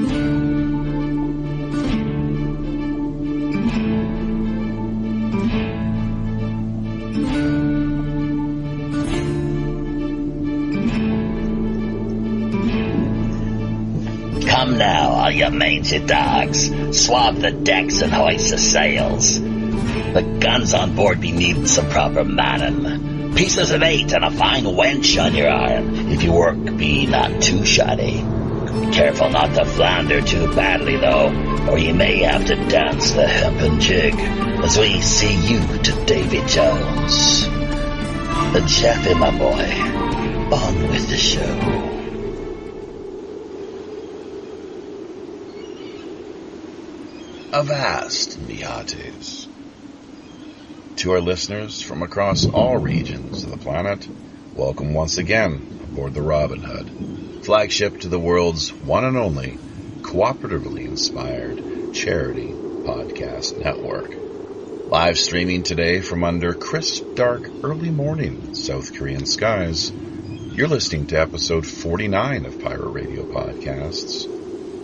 Come now, all you mangy dogs. Swab the decks and hoist the sails. The guns on board be needing some proper manning. Pieces of 8 and a fine wench on your arm, if your work be not too shoddy. Careful not to flounder too badly, though, or you may have to dance the hempen jig as we see you to Davy Jones. Jeffy, my boy, on with the show. Avast, Miates. To our listeners from across all regions of the planet, welcome once again aboard the Robin Hood, flagship to the world's one and only cooperatively inspired charity podcast network. Live streaming today from under crisp, dark, early morning South Korean skies, you're listening to episode 49 of Pirate Radio Podcasts.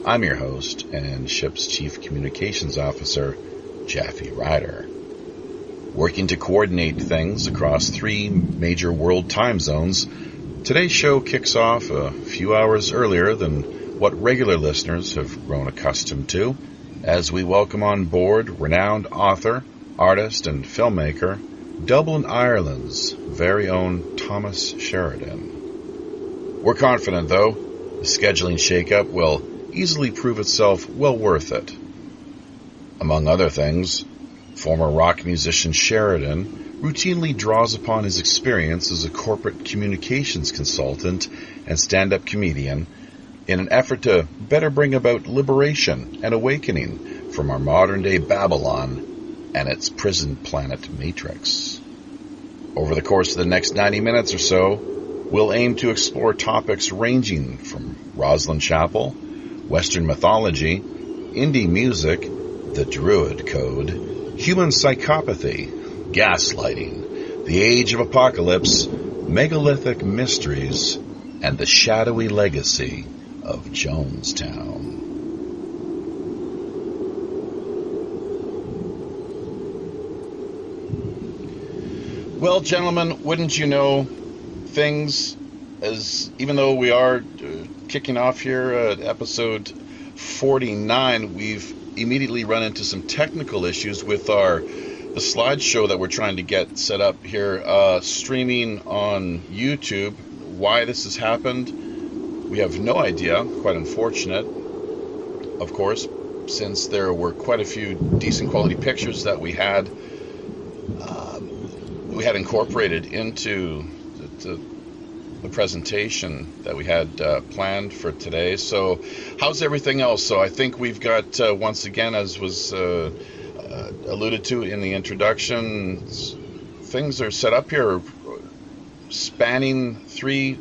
I'm your host and ship's chief communications officer, Jaffe Ryder. Working to coordinate things across 3 major world time zones, today's show kicks off a few hours earlier than what regular listeners have grown accustomed to, as we welcome on board renowned author, artist, and filmmaker, Dublin, Ireland's very own Thomas Sheridan. We're confident, though, the scheduling shakeup will easily prove itself well worth it. Among other things, former rock musician Sheridan routinely draws upon his experience as a corporate communications consultant and stand-up comedian in an effort to better bring about liberation and awakening from our modern-day Babylon and its prison planet Matrix. Over the course of the next 90 minutes or so, we'll aim to explore topics ranging from Roslin Chapel, Western mythology, indie music, the Druid Code, human psychopathy, gaslighting, the age of apocalypse, megalithic mysteries, and the shadowy legacy of Jonestown. Well, gentlemen, wouldn't you know, things, as even though we are kicking off here at episode 49, we've immediately run into some technical issues with the slideshow that we're trying to get set up here, streaming on YouTube. Why this has happened, we have no idea. Quite unfortunate, of course, since there were quite a few decent quality pictures that we had incorporated into the presentation that we had planned for today. So how's everything else? So I think we've got, once again, as was alluded to in the introduction, things are set up here spanning 3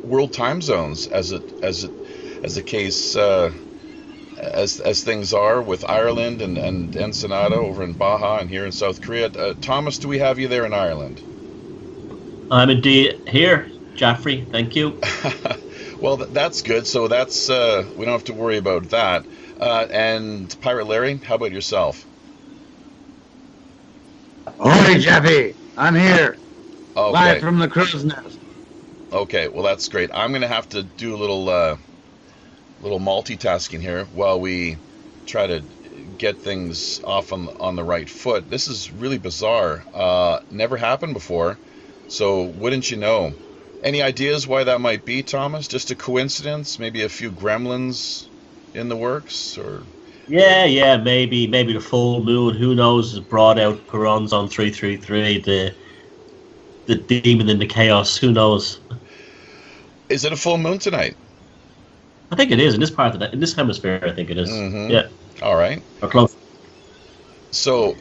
world time zones as the case as things are with Ireland and Ensenada over in Baja and here in South Korea. Thomas, do we have you there in Ireland? I'm indeed here, Jaffrey. Thank you. Well, that's good. So that's we don't have to worry about that. And Pirate Larry, how about yourself? Ahoy, Jeffy! I'm here. Okay. Live from the crow's nest. Okay, well that's great. I'm going to have to do a little multitasking here while we try to get things off on the right foot. This is really bizarre. Never happened before. So wouldn't you know? Any ideas why that might be, Thomas? Just a coincidence? Maybe a few gremlins in the works, or? Yeah, maybe the full moon. Who knows? Has brought out Perons on 333. The demon in the chaos. Who knows? Is it a full moon tonight? I think it is in this part of in this hemisphere. I think it is. Mm-hmm. Yeah. All right. Or close. So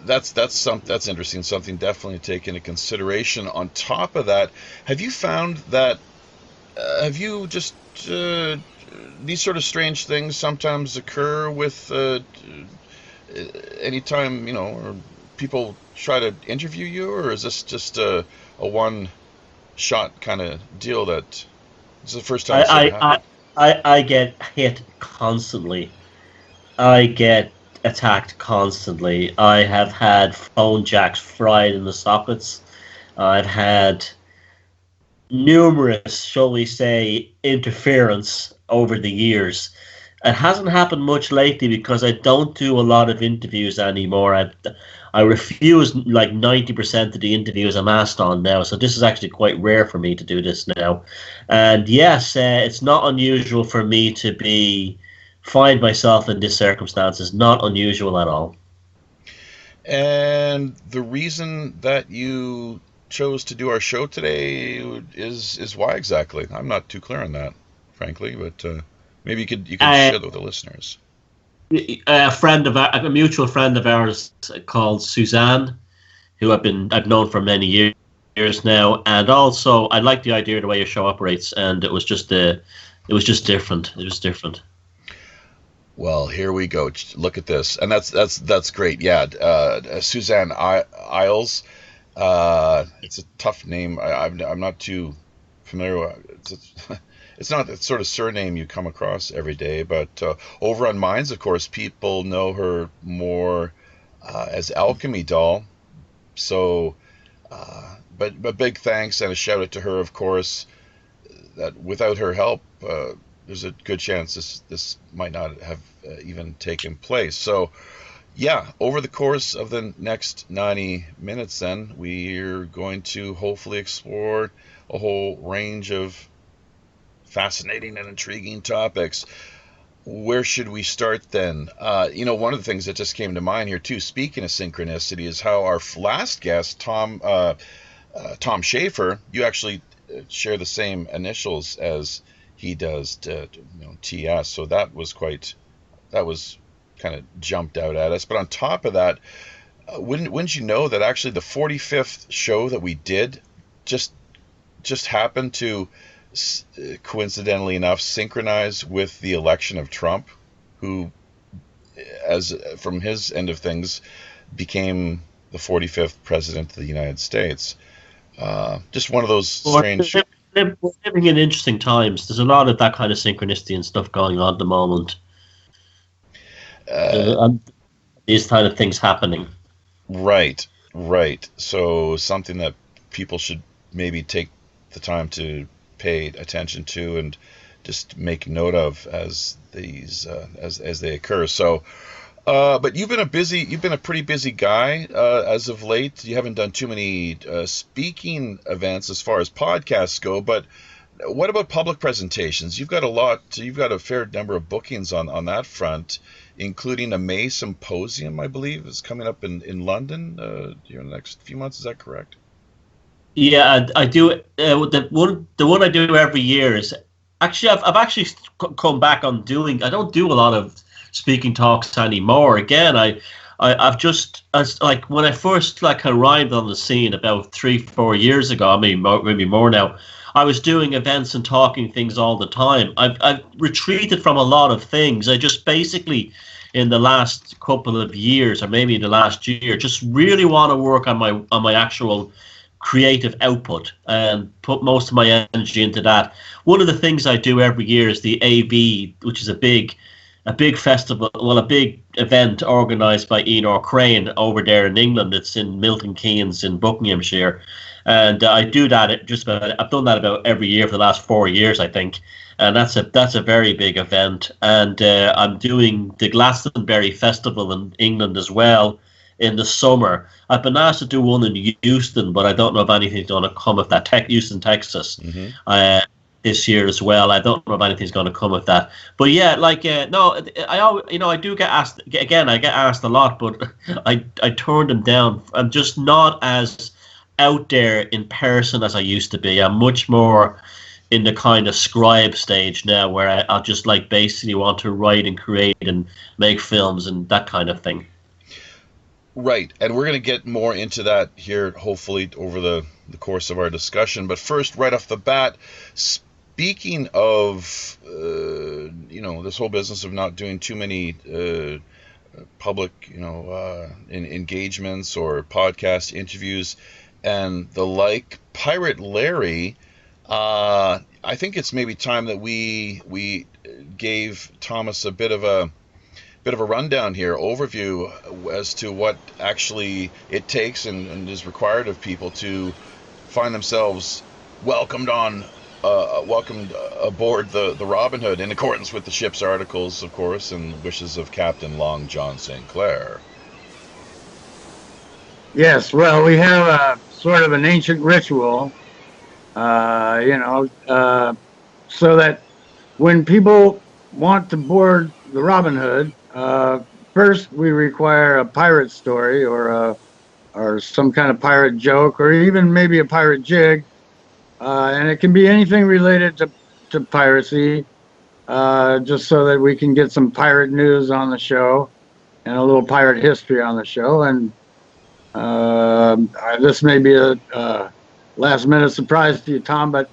that's interesting. Something definitely to take into consideration. On top of that, have you found that? Have you just these sort of strange things sometimes occur with anytime or people try to interview you, or is this just a one-shot kind of deal that? It's the first time. I get hit constantly. I get attacked constantly. I have had phone jacks fried in the sockets. I've had numerous, shall we say, interference over the years. It hasn't happened much lately because I don't do a lot of interviews anymore. I refuse like 90% of the interviews I'm asked on now, so this is actually quite rare for me to do this now. And yes, it's not unusual for me to find myself in this circumstance. It's not unusual at all. And the reason that you chose to do our show today is why exactly? I'm not too clear on that, frankly, but maybe you could Uh, share that with the listeners. a mutual friend of ours called Suzanne, who I've known for many years now, and also I like the idea of the way your show operates, and it was just different. It was different. Well, here we go. Look at this, and that's great. Yeah, Suzanne Isles. It's a tough name. I'm not too familiar with it. It's not the sort of surname you come across every day, but over on Minds, of course, people know her more as Alchemy Doll. So, but big thanks and a shout out to her, of course. That without her help, there's a good chance this might not have even taken place. So, yeah, over the course of the next 90 minutes, then we're going to hopefully explore a whole range of fascinating and intriguing topics. Where should we start then? One of the things that just came to mind here too, speaking of synchronicity, is how our last guest, Tom Schaefer, you actually share the same initials as he does, TS. So that was kind of jumped out at us. But on top of that, wouldn't you know that actually the 45th show that we did just happened to coincidentally enough synchronize with the election of Trump, who, as from his end of things, became the 45th president of the United States. Just one of those strange. We're living in interesting times. There's a lot of that kind of synchronicity and stuff going on at the moment. And these kind of things happening. Right. So something that people should maybe take the time to pay attention to and just make note of as these as they occur. So, but you've been a pretty busy guy as of late. You haven't done too many speaking events as far as podcasts go, but what about public presentations? You've got a fair number of bookings on that front, including a May symposium, I believe, is coming up in London in the next few months. Is that correct? Yeah, I do. The one I do every year is actually I've actually come back on doing. I don't do a lot of speaking talks anymore. Again, I've just like when I first arrived on the scene about 3-4 years ago. I mean, maybe more now. I was doing events and talking things all the time. I've retreated from a lot of things. I just basically in the last couple of years, or maybe in the last year, just really want to work on my actual creative output and put most of my energy into that. One of the things I do every year is the AV, which is a big festival, a big event organised by Enoch Crane over there in England. It's in Milton Keynes in Buckinghamshire, and I do that I've done that about every year for the last 4 years, I think, and that's a very big event. And I'm doing the Glastonbury Festival in England as well in the summer. I've been asked to do one in Houston, but I don't know if anything's going to come of that. Houston, Texas, this year as well. I don't know if anything's going to come of that. But yeah, no, I do get asked again. I get asked a lot, but I turn them down. I'm just not as out there in person as I used to be. I'm much more in the kind of scribe stage now, where I'll just basically want to write and create and make films and that kind of thing. Right, and we're going to get more into that here, hopefully, over the course of our discussion. But first, right off the bat, speaking of, this whole business of not doing too many public, engagements or podcast interviews and the like, Pirate Larry, I think it's maybe time that we gave Thomas a bit of a rundown here, overview as to what actually it takes and is required of people to find themselves welcomed aboard the Robin Hood, in accordance with the ship's articles, of course, and wishes of Captain Long John St. Clair. Yes, well, we have a sort of an ancient ritual, so that when people want to board the Robin Hood, first we require a pirate story or some kind of pirate joke, or even maybe a pirate jig, and it can be anything related to piracy, just so that we can get some pirate news on the show and a little pirate history on the show. And this may be a last-minute surprise to you, Tom, but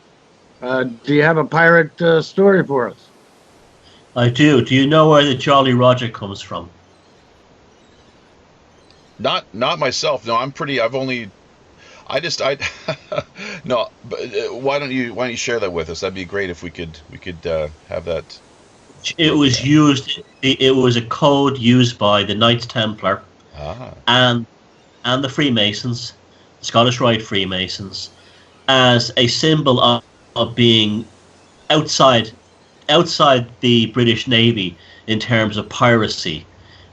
do you have a pirate story for us? I do. Do you know where the Jolly Roger comes from? Not myself. No, no. But why don't you share that with us? That'd be great if we could have that. It was used. It was a code used by the Knights Templar and the Freemasons, Scottish Rite Freemasons, as a symbol of being outside the British Navy in terms of piracy.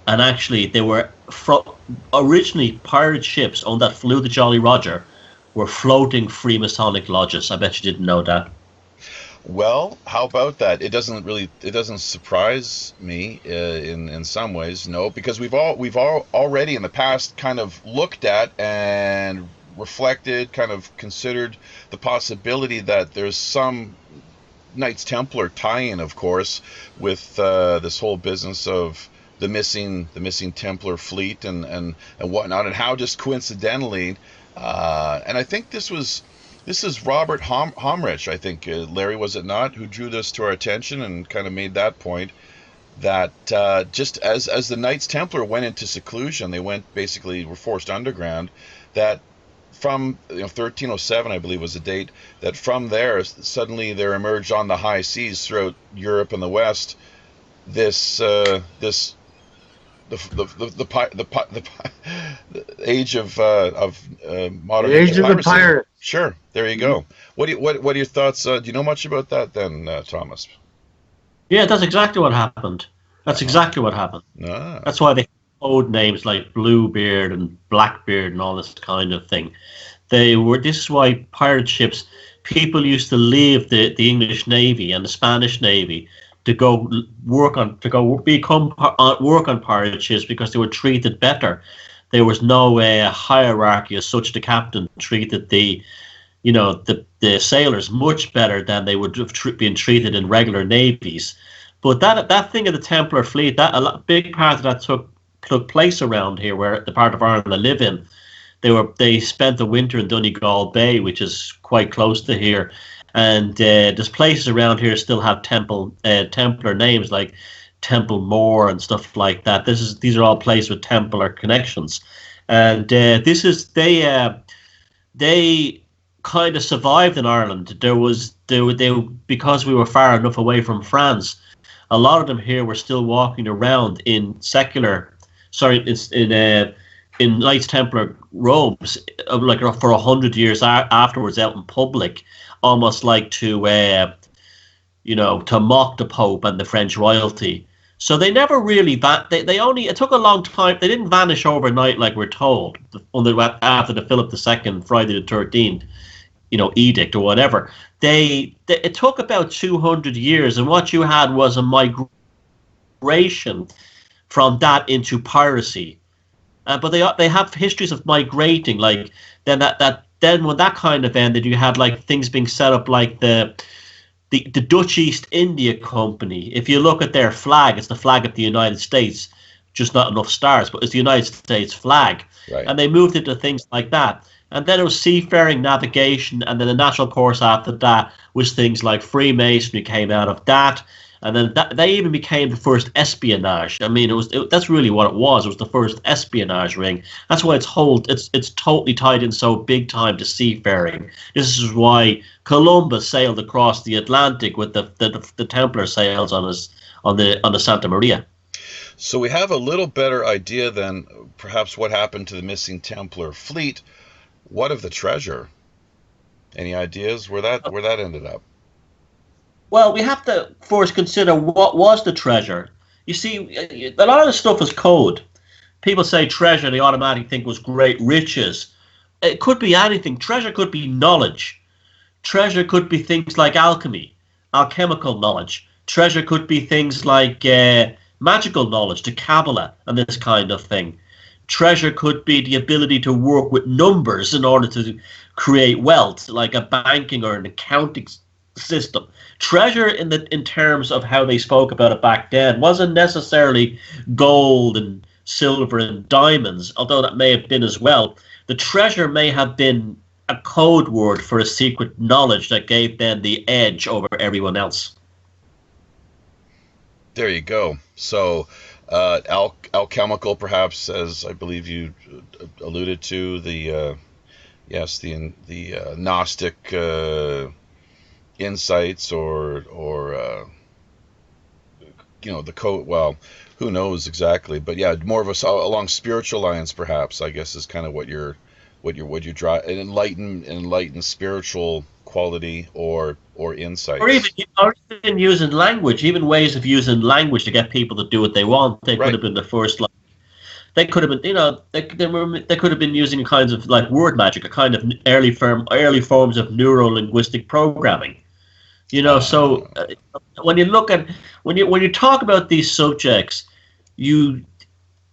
And actually, they were originally pirate ships that flew the Jolly Roger were floating Freemasonic lodges. I bet you didn't know that. Well, how about that? It doesn't surprise me in some ways, no, because we've already in the past kind of looked at and reflected, kind of considered the possibility that there's some Knights Templar tie-in, of course, with this whole business of the missing Templar fleet and whatnot, and how just coincidentally, and I think this is Robert Homrich, I think, Larry, was it not, who drew this to our attention and kind of made that point, that just as the Knights Templar went into seclusion, they were forced underground, that from 1307, I believe, was the date, that from there suddenly there emerged on the high seas throughout Europe and the West this the age of modern. The age of the pirate. Sure, there you go. What are your thoughts? Do you know much about that then, Thomas? Yeah, that's exactly what happened. Exactly what happened. That's why they code names like Bluebeard and Blackbeard and all this kind of thing. This is why pirate ships, people used to leave the English Navy and the Spanish Navy to go work on pirate ships, because they were treated better. There was no hierarchy as such. The captain treated the sailors much better than they would have been treated in regular navies. But that thing of the Templar fleet, big part of that took place around here, where the part of Ireland I live in. They spent the winter in Donegal Bay, which is quite close to here. And there's places around here still have Templar names, like Temple Moor and stuff like that. These are all places with Templar connections, and they kind of survived in Ireland. Because we were far enough away from France. A lot of them here were still walking around in in Knights Templar robes, like for 100 years afterwards, out in public, almost like to mock the Pope and the French royalty. So they never really it took a long time. They didn't vanish overnight like we're told after the Philip II Friday the 13th, edict or whatever. It took about 200 years, and what you had was a migration from that into piracy. But they have histories of migrating, like then when that kind of ended, you had like things being set up like the Dutch East India Company. If you look at their flag, it's the flag of the United States, just not enough stars, but it's the United States flag. Right. And they moved into things like that. And then it was seafaring, navigation, and then the natural course after that was things like Freemasonry came out of that. And then they even became the first espionage. I mean, that's really what it was. It was the first espionage ring. That's why it's totally tied in so big time to seafaring. This is why Columbus sailed across the Atlantic with the Templar sails on on the Santa Maria. So we have a little better idea than perhaps what happened to the missing Templar fleet. What of the treasure? Any ideas where that ended up? Well, we have to first consider what was the treasure. You see, a lot of the stuff is code. People say treasure, they automatically think was great riches. It could be anything. Treasure could be knowledge. Treasure could be things like alchemy, alchemical knowledge. Treasure could be things like magical knowledge, the Kabbalah, and this kind of thing. Treasure could be the ability to work with numbers in order to create wealth, like a banking or an accounting system. Treasure in terms of how they spoke about it back then wasn't necessarily gold and silver and diamonds, although that may have been as well. The treasure may have been a code word for a secret knowledge that gave them the edge over everyone else. There you go. So alchemical, perhaps, as I believe you alluded to, the Gnostic insights, or the code. Well, who knows exactly, but yeah, more of along spiritual lines, perhaps, I guess, is kind of what you're drive, an enlightened spiritual quality or insight, or even using language, even ways of using language to get people to do what they want. They could have been the first. They could have been, they could have been using kinds of like word magic, a kind of early forms of neuro-linguistic programming. So when you talk about these subjects, you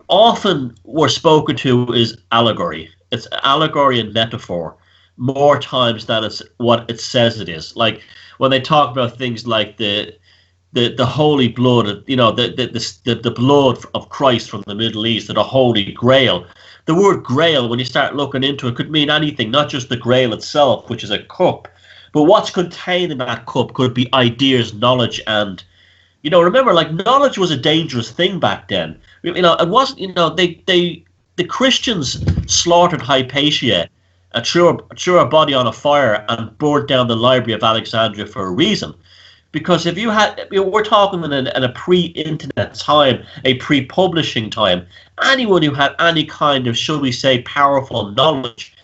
often were spoken to is allegory. It's allegory and metaphor more times than it's what it says it is. Like when they talk about things like the holy blood, the blood of Christ from the Middle East, or the Holy Grail. The word Grail, when you start looking into it, could mean anything, not just the Grail itself, which is a cup, but what's contained in that cup could be ideas, knowledge, and remember, like, knowledge was a dangerous thing back then. It wasn't. The Christians slaughtered Hypatia, threw her body on a fire, and burnt down the Library of Alexandria for a reason. Because if you had, we're talking in a pre-internet time, a pre-publishing time, anyone who had any kind of, shall we say, powerful knowledge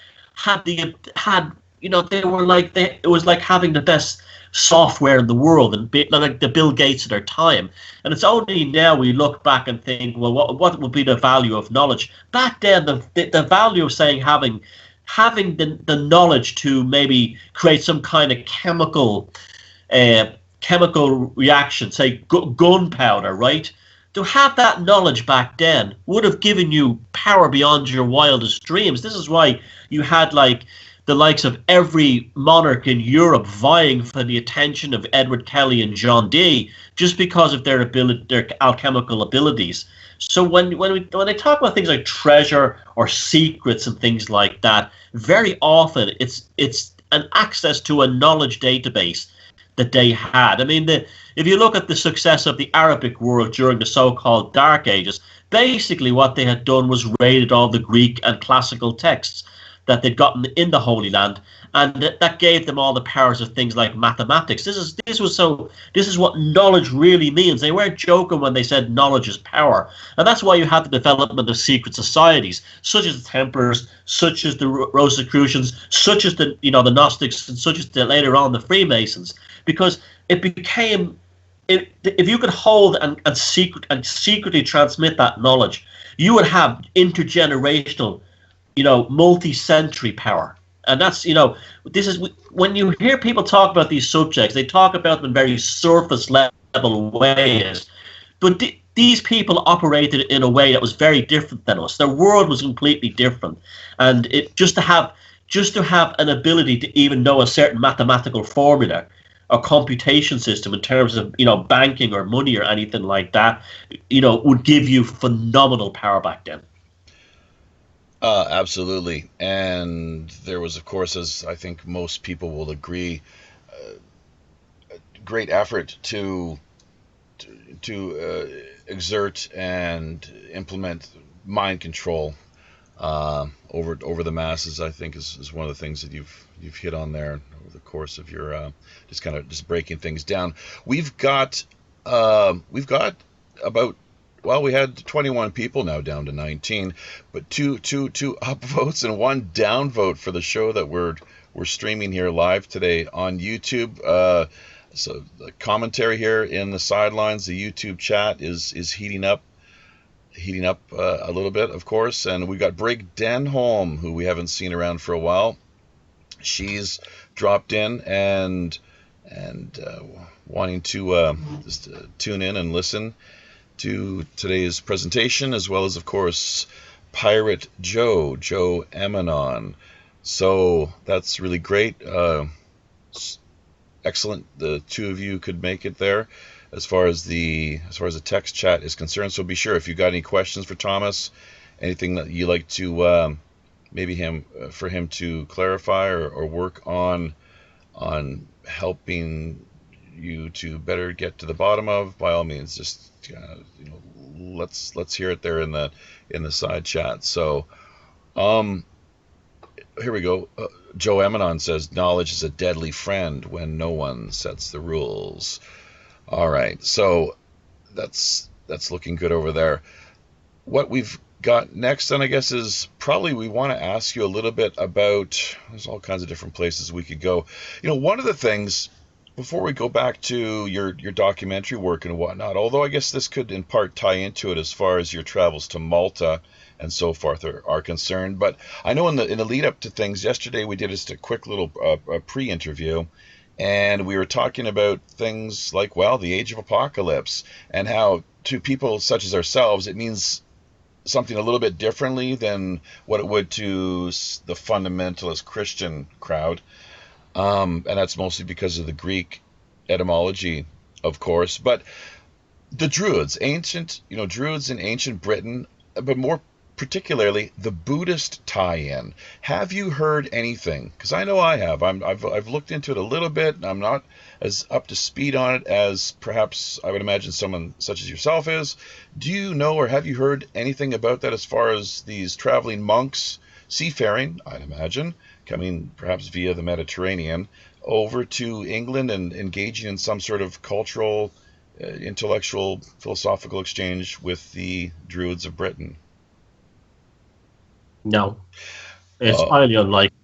it was like having the best software in the world, and like the Bill Gates of their time. And it's only now we look back and think, well, what would be the value of knowledge? Back then, the value of saying having the knowledge to maybe create some kind of chemical reaction, say gunpowder, right? To have that knowledge back then would have given you power beyond your wildest dreams. This is why you had like the likes of every monarch in Europe vying for the attention of Edward Kelly and John Dee, just because of their alchemical abilities. So when they talk about things like treasure or secrets and things like that, very often it's an access to a knowledge database that they had. I mean, if you look at the success of the Arabic world during the so-called Dark Ages, basically what they had done was raided all the Greek and classical texts that they'd gotten in the Holy Land, and that gave them all the powers of things like mathematics. This is what knowledge really means. They weren't joking when they said knowledge is power, and that's why you had the development of secret societies, such as the Templars, such as the Rosicrucians, such as the Gnostics, and such as later on the Freemasons, because it became, if you could hold and secretly transmit that knowledge, you would have intergenerational, multi-century power. And that's, this is, when you hear people talk about these subjects, they talk about them in very surface level ways, but these people operated in a way that was very different than us. Their world was completely different, and it just to have an ability to even know a certain mathematical formula or computation system in terms of banking or money or anything like that, would give you phenomenal power back then. Absolutely. And there was, of course, as I think most people will agree, great effort to exert and implement mind control over the masses. I think is one of the things that you've hit on there over the course of your just breaking things down. We've got we've got about, well, we had 21 people, now down to 19, but two upvotes and one downvote for the show that we're streaming here live today on YouTube. So the commentary here in the sidelines, the YouTube chat is heating up a little bit, of course. And we got Brig Denholm, who we haven't seen around for a while. She's dropped in and wanting to just tune in and listen to today's presentation, as well as, of course, Pirate Joe Emanon. So that's really great. Excellent. The two of you could make it there as far as the text chat is concerned. So be sure, if you got any questions for Thomas, anything that you like to for him to clarify or work on helping you to better get to the bottom of, by all means, just let's hear it there in the side chat. So here we go. Joe Emanon says, knowledge is a deadly friend when no one sets the rules. All right, so that's looking good over there. What we've got next, then, I guess, is probably we want to ask you a little bit about, there's all kinds of different places we could go. One of the things, before we go back to your documentary work and whatnot, although I guess this could in part tie into it as far as your travels to Malta and so forth are concerned, but I know in the lead up to things, yesterday we did just a quick little pre-interview, and we were talking about things like, well, the age of apocalypse, and how to people such as ourselves it means something a little bit differently than what it would to the fundamentalist Christian crowd. And that's mostly because of the Greek etymology, of course. But the Druids, Druids in ancient Britain, but more particularly the Buddhist tie-in. Have you heard anything? Because I know I have. I've looked into it a little bit, and I'm not as up to speed on it as perhaps I would imagine someone such as yourself is. Do you know, or have you heard anything about that as far as these traveling monks, seafaring, I'd imagine, coming perhaps via the Mediterranean over to England and engaging in some sort of cultural, intellectual, philosophical exchange with the Druids of Britain? No, it's highly unlikely.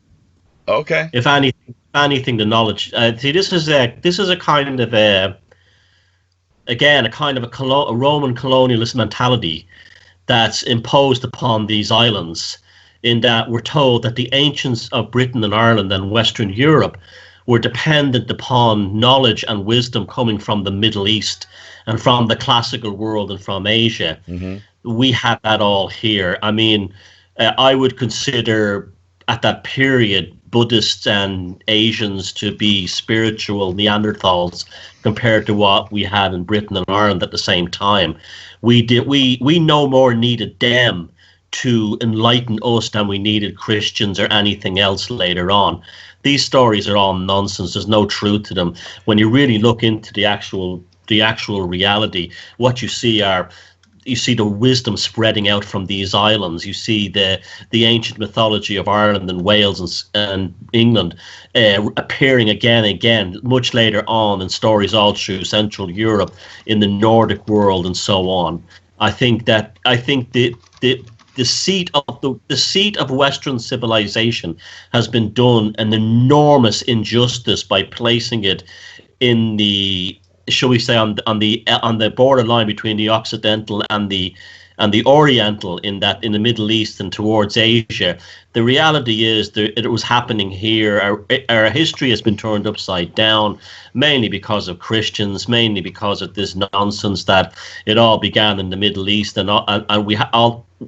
Okay. If anything, the knowledge. See, this is a kind of a Roman colonialist mentality that's imposed upon these islands, in that we're told that the ancients of Britain and Ireland and Western Europe were dependent upon knowledge and wisdom coming from the Middle East and from the classical world and from Asia. Mm-hmm. We had that all here. I mean, I would consider at that period Buddhists and Asians to be spiritual Neanderthals compared to what we had in Britain and Ireland at the same time. We no more needed them to enlighten us than we needed Christians or anything else later on. These stories are all nonsense. There's no truth to them. When you really look into the actual reality, what you see the wisdom spreading out from these islands. You see the ancient mythology of Ireland and Wales and England appearing again and again much later on in stories all through Central Europe, in the Nordic world, and so on. I think the seat of Western civilization has been done an enormous injustice by placing it in the, shall we say, on the borderline between the Occidental and the Oriental, in the Middle East and towards Asia. The reality is that it was happening here. Our history has been turned upside down, mainly because of Christians, mainly because of this nonsense that it all began in the Middle East, and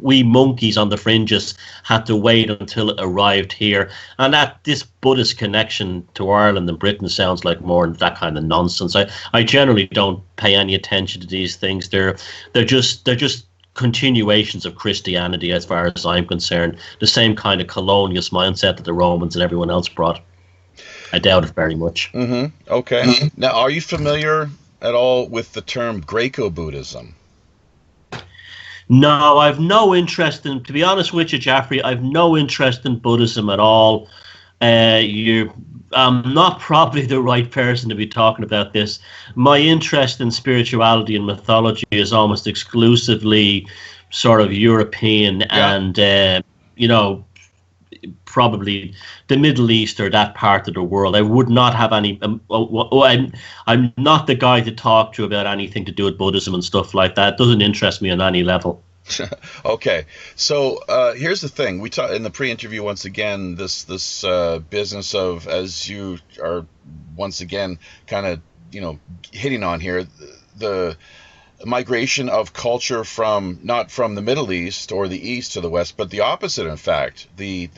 we monkeys on the fringes had to wait until it arrived here. And that this Buddhist connection to Ireland and Britain sounds like more that kind of nonsense. I generally don't pay any attention to these things. They're just continuations of Christianity, as far as I'm concerned. The same kind of colonialist mindset that the Romans and everyone else brought. I doubt it very much. Mm-hmm. Okay. Mm-hmm. Now, are you familiar at all with the term Greco-Buddhism? No, I've no interest in, to be honest with you, Jaffrey, I've no interest in Buddhism at all. I'm not probably the right person to be talking about this. My interest in spirituality and mythology is almost exclusively sort of European and, probably the Middle East or that part of the world. I would not have any. I'm not the guy to talk to about anything to do with Buddhism and stuff like that. It doesn't interest me on any level. Okay, so here's the thing. We talked in the pre-interview once again. This business of, as you are once again kind of hitting on here, the migration of culture from not from the Middle East or the East to the West, but the opposite. In fact, the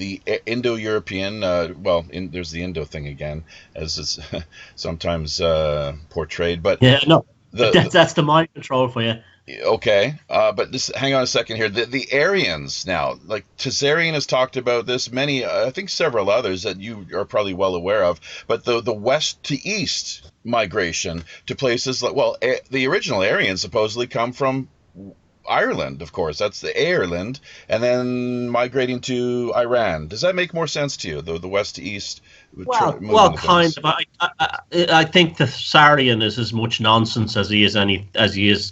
Indo-European. There's the Indo thing again, as it's sometimes portrayed. But yeah, no, that's the mind control for you. Okay, but hang on a second here. The Aryans now, like Tazarian has talked about this, many, I think several others that you are probably well aware of, but the west to east migration to places like, the original Aryans supposedly come from Ireland, of course. That's the Ireland, and then migrating to Iran. Does that make more sense to you, the west to east? Well, kind of. I think the Sarian is as much nonsense as he is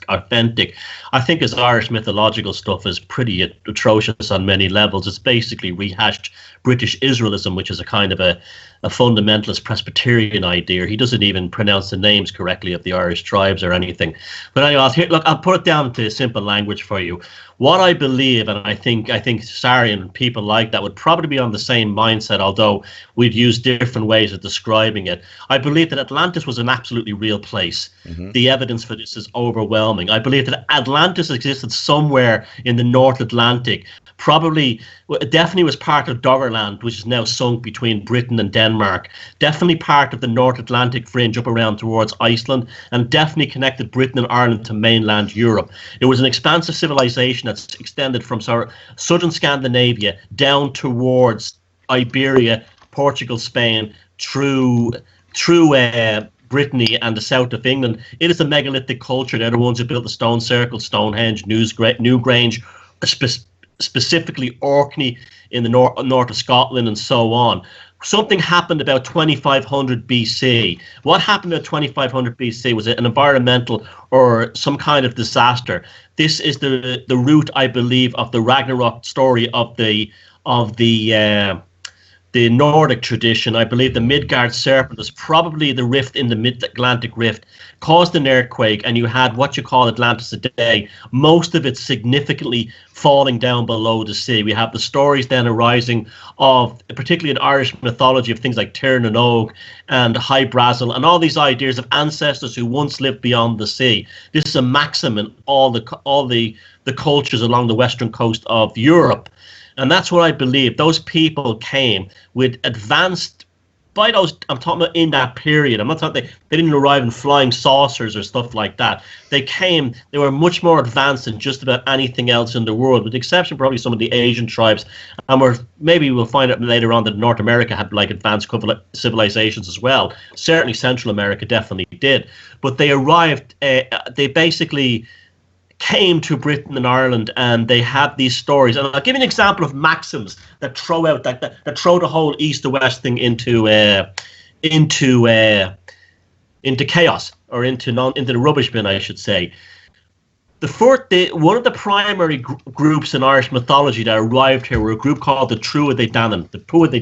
authentic. I think his Irish mythological stuff is pretty atrocious on many levels. It's basically rehashed British Israelism, which is a kind of a fundamentalist Presbyterian idea. He doesn't even pronounce the names correctly of the Irish tribes or anything. But anyway, I'll put it down to simple language for you. What I believe, and I think Sarian people like that would probably be on the same mindset, although we'd use different ways of describing it. I believe that Atlantis was an absolutely real place. Mm-hmm. The evidence for this is overwhelming. I believe that Atlantis existed somewhere in the North Atlantic, definitely was part of Doggerland, which is now sunk between Britain and Denmark, definitely part of the North Atlantic fringe up around towards Iceland, and definitely connected Britain and Ireland to mainland Europe. It was an expansive civilization that's extended from southern Scandinavia down towards Iberia, Portugal, Spain, through Brittany and the south of England. It is a megalithic culture. They're the ones who built the Stone Circle, Stonehenge, Newgrange, specifically Orkney in the north of Scotland, and so on. Something happened about 2500 BC. What happened at 2500 BC was an environmental or some kind of disaster. This is the root, I believe, of the Ragnarok story of the Nordic tradition. I believe the Midgard serpent is probably the rift in the Mid-Atlantic rift, caused an earthquake, and you had what you call Atlantis today, most of it significantly falling down below the sea. We have the stories then arising of, particularly in Irish mythology, of things like Tir na Og and Hy Brasil, and all these ideas of ancestors who once lived beyond the sea. This is a maxim in all the cultures along the western coast of Europe. And that's what I believe. Those people came with advanced, I'm talking about in that period. I'm not talking, they didn't arrive in flying saucers or stuff like that. They were much more advanced than just about anything else in the world, with the exception probably some of the Asian tribes. And maybe we'll find out later on that North America had like advanced civilizations as well. Certainly Central America definitely did. But they arrived, they basically came to Britain and Ireland, and they had these stories. And I'll give you an example of maxims that throw out that throw the whole east to west thing into chaos, or into the rubbish bin, I should say. One of the primary groups in Irish mythology that arrived here were a group called the Druid Code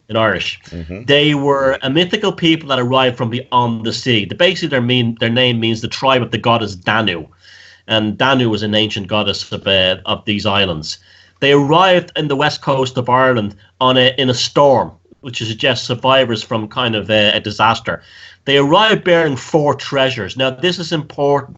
in Irish. Mm-hmm. They were a mythical people that arrived from beyond the sea. Basically, their name means the tribe of the goddess Danu. And Danu was an ancient goddess of these islands. They arrived in the west coast of Ireland in a storm, which suggests survivors from kind of a disaster. They arrived bearing 4 treasures. Now, this is important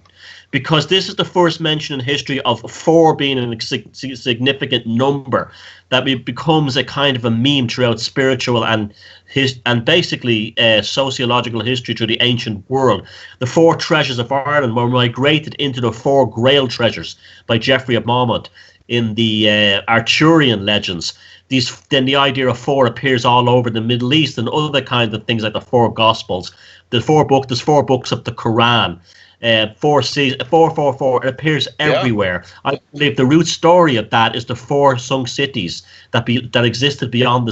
because this is the first mention in history of 4 being a significant number that becomes a kind of a meme throughout spiritual and basically sociological history through the ancient world. The 4 treasures of Ireland were migrated into the 4 Grail treasures by Geoffrey of Monmouth in the Arthurian legends. Then the idea of 4 appears all over the Middle East and other kinds of things like the 4 Gospels. There's 4 books of the Quran. 444. It appears everywhere. I believe the root story of that is the four sunk cities that existed beyond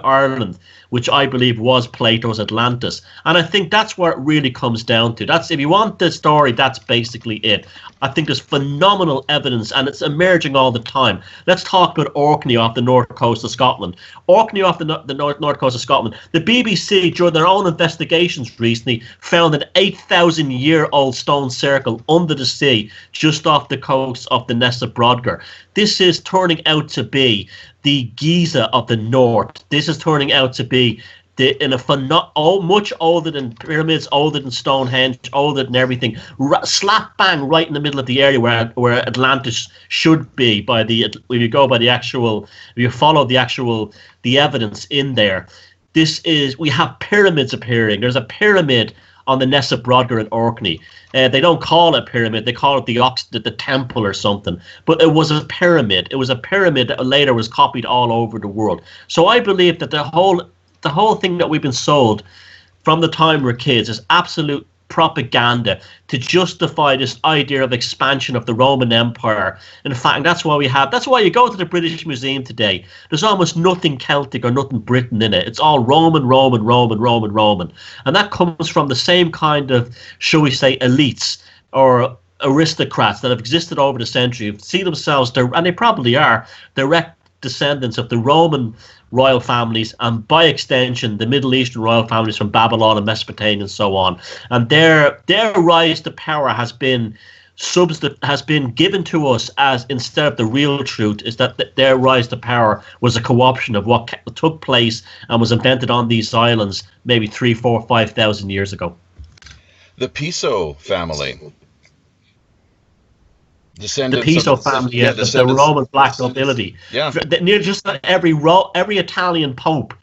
Ireland, which I believe was Plato's Atlantis. And I think that's where it really comes down to. That's, if you want the story, that's basically it. I think there's phenomenal evidence, and it's emerging all the time. Let's talk about Orkney off the north coast of Scotland. Orkney off the north coast of Scotland. The BBC, during their own investigations recently, found an 8,000-year-old stone circle under the sea, just off the coast of the Ness of Brodgar. This is turning out to be the Giza of the north. This is turning out to be much older than pyramids, older than Stonehenge, older than everything. Slap bang right in the middle of the area where Atlantis should be. If you follow the evidence in there, we have pyramids appearing. There's a pyramid on the Ness of Brodgar in Orkney. They don't call it a pyramid, they call it the temple or something. But it was a pyramid. It was a pyramid that later was copied all over the world. So I believe that the whole thing that we've been sold from the time we're kids is absolute propaganda to justify this idea of expansion of the Roman Empire. In fact, that's why you go to the British Museum today. There's almost nothing Celtic or nothing Britain in it. It's all Roman. And that comes from the same kind of, shall we say, elites or aristocrats that have existed over the century, see themselves, and they probably are, direct descendants of the Roman royal families, and by extension the Middle Eastern royal families from Babylon and Mesopotamia and so on. And their rise to power has been given to us as, instead of the real truth, is that their rise to power was a co-option of what took place and was invented on these islands maybe 3, 4, 5,000 years ago. The Piso family. Descendants the Piso family, the Roman black nobility. Yeah. Near just every Italian pope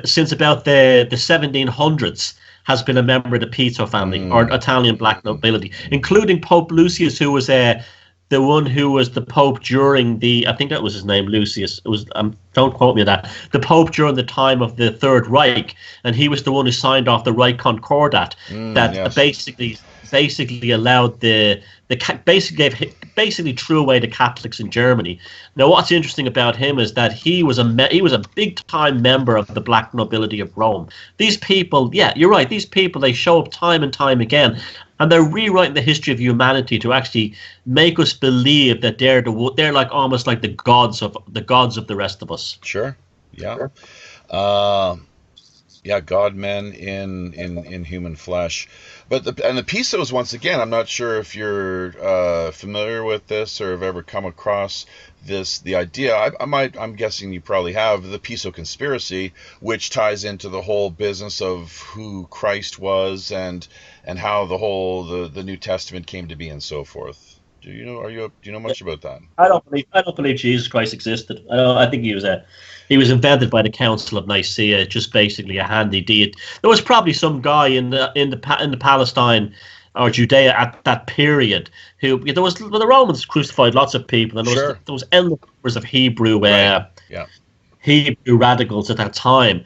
since about the 1700s has been a member of the Piso family or Italian black nobility, including Pope Lucius, who was the one who was the pope during I think that was his name, Lucius. It was, don't quote me on that. The pope during the time of the Third Reich, and he was the one who signed off the Reich Concordat basically allowed basically threw away the Catholics in Germany. Now, what's interesting about him is that he was a big time member of the black nobility of Rome. These people, yeah, you're right. These people, they show up time and time again, and they're rewriting the history of humanity to actually make us believe that they're like almost like the gods of the rest of us. Sure. Yeah. God men in human flesh. But the Pisos, once again, I'm not sure if you're familiar with this or have ever come across the idea. I'm guessing you probably have, the Piso conspiracy, which ties into the whole business of who Christ was and how the New Testament came to be and so forth. Do you know much about that? I don't believe Jesus Christ existed. I think he was invented by the Council of Nicaea, just basically a handy deed. There was probably some guy in the Palestine or Judea at that period the Romans crucified lots of people, and there was endless numbers of Hebrew radicals at that time.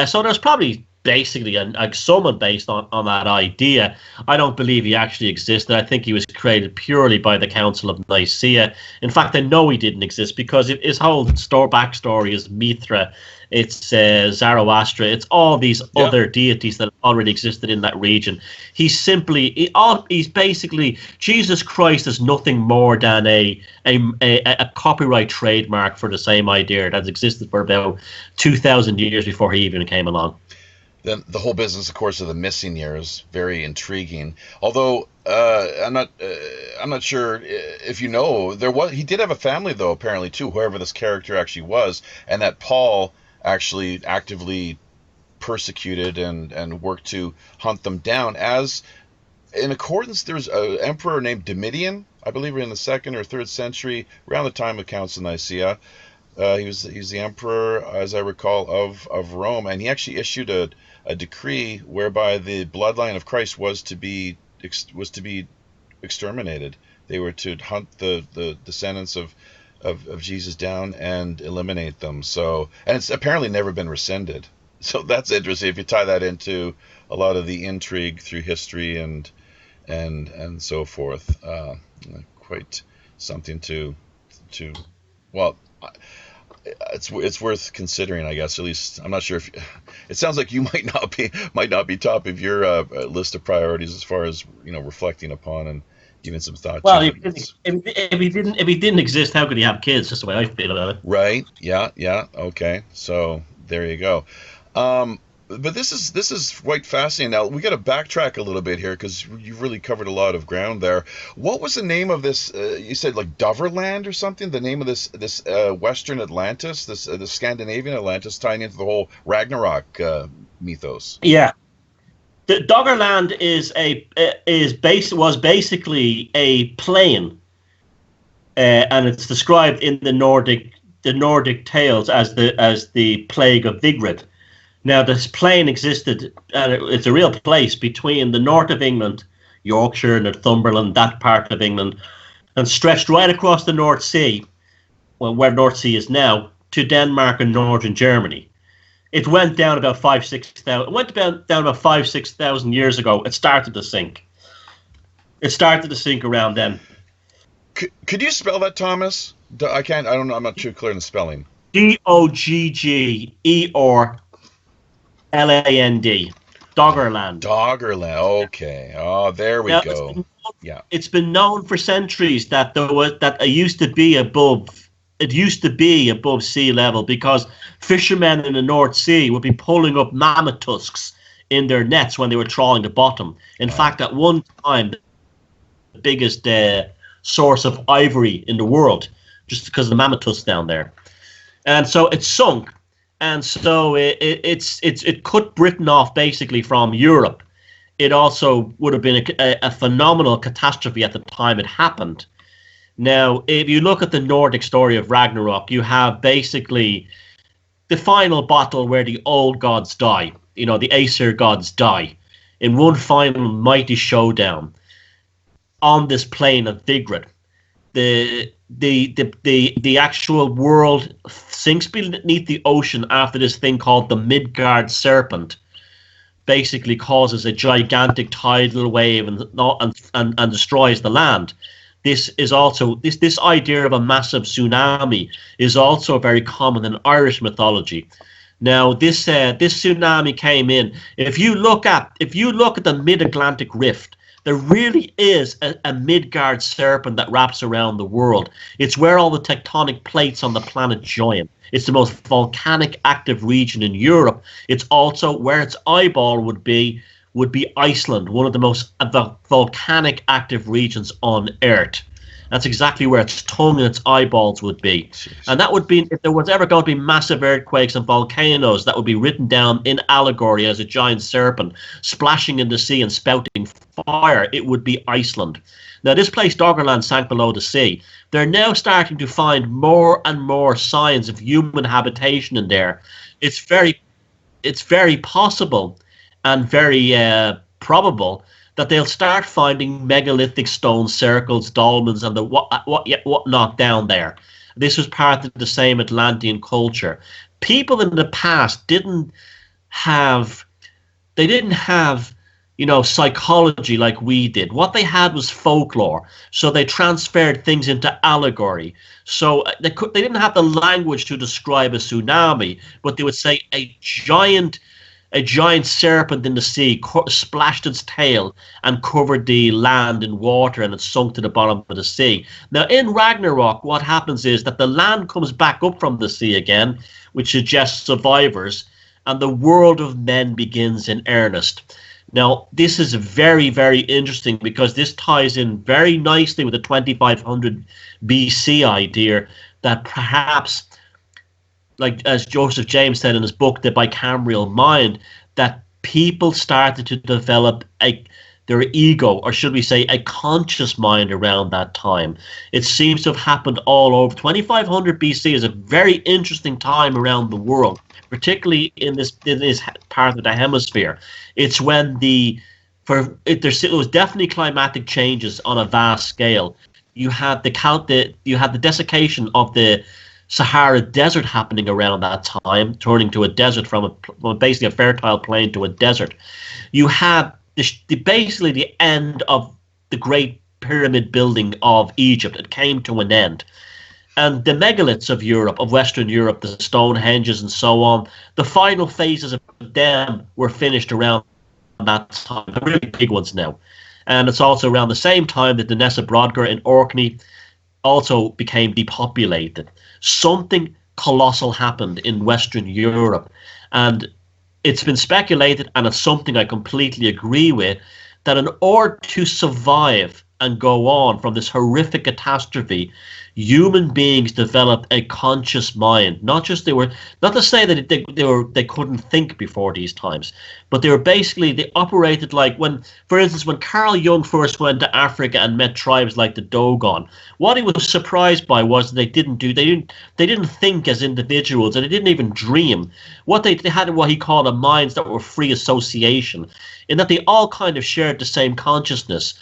So there's probably basically someone based on that idea. I don't believe he actually existed. I think he was created purely by the Council of Nicaea. In fact, I know he didn't exist because his whole backstory is Mithra, it's Zoroaster, it's all these other deities that already existed in that region. He's basically, Jesus Christ is nothing more than a copyright trademark for the same idea that existed for about 2,000 years before he even came along. Then the whole business, of course, of the missing years, very intriguing. Although I'm not sure if you know, he did have a family though, apparently too, whoever this character actually was, and that Paul actually actively persecuted and worked to hunt them down. As in accordance, there's an emperor named Domitian, I believe, in the 2nd or 3rd century, around the time of Council of Nicaea. He's the emperor, as I recall, of Rome, and he actually issued a decree whereby the bloodline of Christ was to be exterminated. They were to hunt the descendants of Jesus down and eliminate them. So, and it's apparently never been rescinded. So that's interesting if you tie that into a lot of the intrigue through history and and so forth. Quite something to well, it's worth considering, I guess. At least I'm not sure if it sounds like you might not be top of your list of priorities as far as reflecting upon and giving some thought. Well, to if he didn't exist, how could he have kids? That's the way I feel about it. Right? Yeah. Okay. So there you go. But this is quite fascinating. Now we got to backtrack a little bit here because you've really covered a lot of ground there. What was the name of this? You said like Doverland or something. The name of this Western Atlantis, this Scandinavian Atlantis, tying into the whole Ragnarok mythos. Yeah, the Doggerland was basically a plain, and it's described in the Nordic tales as the plague of Vigrid. Now, this plain existed, and it's a real place between the north of England, Yorkshire, and Northumberland, that part of England, and stretched right across the North Sea, where North Sea is now, to Denmark and northern Germany. It went down about 5,000 about 6,000 years ago. It started to sink. It started to sink around then. Could you spell that, Thomas? I can't. I don't know. I'm not too clear in the spelling. Doggerland. Doggerland. Doggerland. Okay. Oh, there we go. It's been known for centuries that it used to be above sea level because fishermen in the North Sea would be pulling up mammoth tusks in their nets when they were trawling the bottom. In fact, at one time, the biggest source of ivory in the world, just because of the mammoth tusks down there, and so it sunk. And so it cut Britain off basically from Europe. It also would have been a phenomenal catastrophe at the time it happened. Now, if you look at the Nordic story of Ragnarok, you have basically the final battle where the old gods die. The Aesir gods die in one final mighty showdown on this plain of Vigrid. The actual world sinks beneath the ocean after this thing called the Midgard serpent basically causes a gigantic tidal wave and destroys the land. This is also this idea of a massive tsunami is also very common in Irish mythology. Now this tsunami came in. If you look at the Mid-Atlantic Rift, there really is a Midgard serpent that wraps around the world. It's where all the tectonic plates on the planet join. It's the most volcanic active region in Europe. It's also where its eyeball would be Iceland, one of the most volcanic active regions on Earth. That's exactly where its tongue and its eyeballs would be. Jeez. And that would be, if there was ever going to be massive earthquakes and volcanoes, that would be written down in allegory as a giant serpent splashing in the sea and spouting fire. It would be Iceland. Now, this place, Doggerland, sank below the sea. They're now starting to find more and more signs of human habitation in there. It's very possible and very probable that they'll start finding megalithic stone circles, dolmens, and the whatnot down there. This was part of the same Atlantean culture. People in the past didn't have psychology like we did. What they had was folklore. So they transferred things into allegory. So they didn't have the language to describe a tsunami, but they would say a giant serpent in the sea splashed its tail and covered the land in water, and it sunk to the bottom of the sea. Now, in Ragnarok, what happens is that the land comes back up from the sea again, which suggests survivors, and the world of men begins in earnest. Now, this is very, very interesting because this ties in very nicely with the 2500 BC idea that perhaps, like as Joseph James said in his book, The Bicameral Mind, that people started to develop their ego, or should we say a conscious mind around that time. It seems to have happened all over. 2500 BC is a very interesting time around the world, particularly in this part of the hemisphere. It's when there was definitely climatic changes on a vast scale. You had the desiccation of the Sahara Desert happening around that time, turning to a desert from basically a fertile plain to a desert. You had basically the end of the great pyramid building of Egypt. It came to an end. And the megaliths of Europe, of Western Europe, the Stonehenges and so on, the final phases of them were finished around that time, the really big ones now. And it's also around the same time that the Nessa Brodgar in Orkney also became depopulated. Something colossal happened in Western Europe. And it's been speculated, and it's something I completely agree with, that in order to survive and go on from this horrific catastrophe, human beings developed a conscious mind. Not to say that they couldn't think before these times, but they operated like for instance, when Carl Jung first went to Africa and met tribes like the Dogon, what he was surprised by was they didn't think as individuals, and they didn't even dream. They had what he called a minds that were free association, in that they all kind of shared the same consciousness.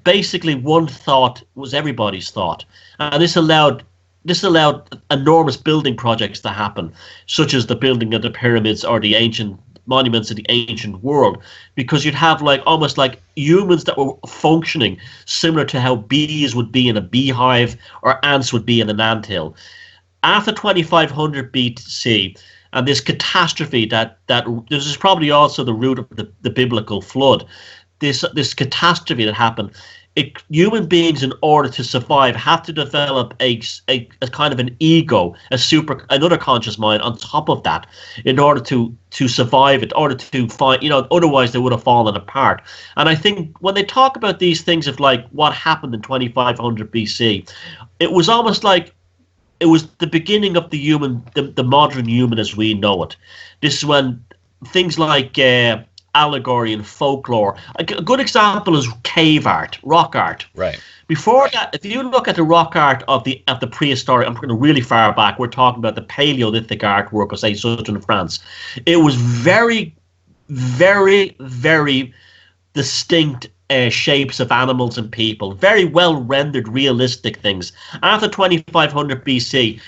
Basically, one thought was everybody's thought, and this allowed enormous building projects to happen, such as the building of the pyramids or the ancient monuments of the ancient world, because you'd have almost like humans that were functioning similar to how bees would be in a beehive or ants would be in an anthill. After 2500 BC, and this catastrophe that this is probably also the root of the biblical flood, this catastrophe that happened, human beings, in order to survive, have to develop a kind of an ego, another conscious mind on top of that, in order to survive, in order to find, otherwise they would have fallen apart. And I think when they talk about these things of what happened in 2500 BC, it was almost like it was the beginning of the modern human as we know it. This is when things like allegory and folklore. A good example is cave art, rock art. Right. Before that, if you look at the rock art of the prehistoric, I'm going really far back. We're talking about the Paleolithic artwork of, say, southern France. It was very, very, very distinct shapes of animals and people, very well rendered, realistic things. After 2500 BC,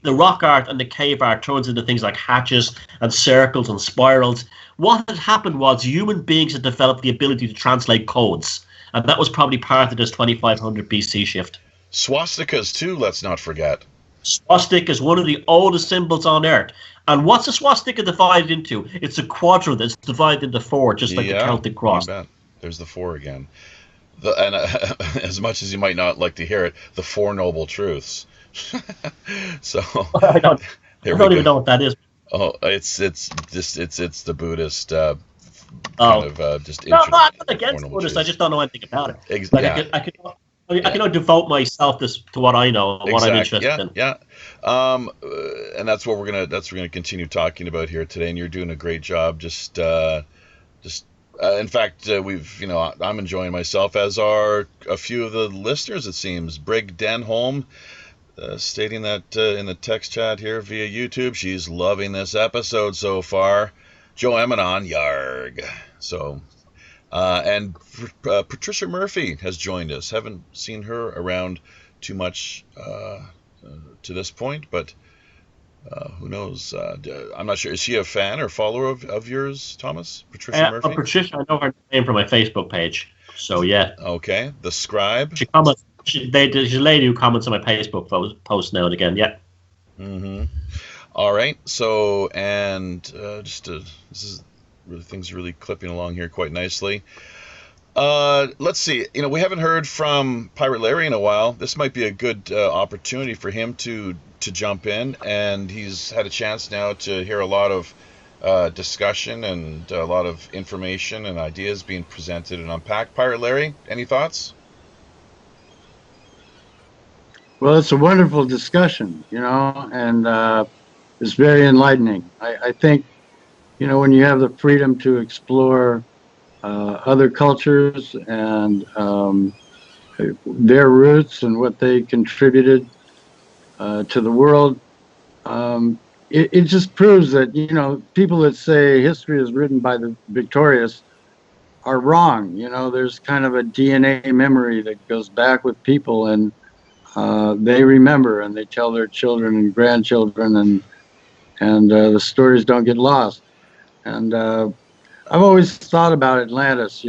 the rock art and the cave art turns into things like hatches and circles and spirals. What had happened was human beings had developed the ability to translate codes, and that was probably part of this 2500 BC shift. Swastikas too, let's not forget. Swastika is one of the oldest symbols on Earth. And what's a swastika divided into? It's a quadrant that's divided into four, just like the Celtic cross. There's the four again. As much as you might not like to hear it, the Four Noble Truths. So I don't even know what that is. Oh, it's the Buddhist kind of just. No, I'm not against Buddhists. I just don't know anything about it. I can devote myself to what I know, and what I'm interested in. Yeah. And that's what we're gonna continue talking about here today. And you're doing a great job. In fact, I'm enjoying myself, as are a few of the listeners. It seems Brig Denholm. Stating that in the text chat here via YouTube, she's loving this episode so far. Joe Emanon, yarg. So, and Patricia Murphy has joined us. Haven't seen her around too much to this point, but who knows? I'm not sure. Is she a fan or follower of yours, Thomas? Patricia Murphy? Patricia, I know her name from my Facebook page. So, yeah. Okay. The Scribe? She comments. She's a lady who comments on my Facebook post now and again, yeah. Mm-hmm. All right. So, and things are really clipping along here quite nicely. Let's see. We haven't heard from Pirate Larry in a while. This might be a good opportunity for him to jump in, and he's had a chance now to hear a lot of discussion and a lot of information and ideas being presented and unpacked. Pirate Larry, any thoughts? Well, it's a wonderful discussion, and it's very enlightening. I think, when you have the freedom to explore other cultures and their roots and what they contributed to the world, it just proves that, people that say history is written by the victorious are wrong. There's kind of a DNA memory that goes back with people, and they remember and they tell their children and grandchildren, and the stories don't get lost. And I've always thought about Atlantis.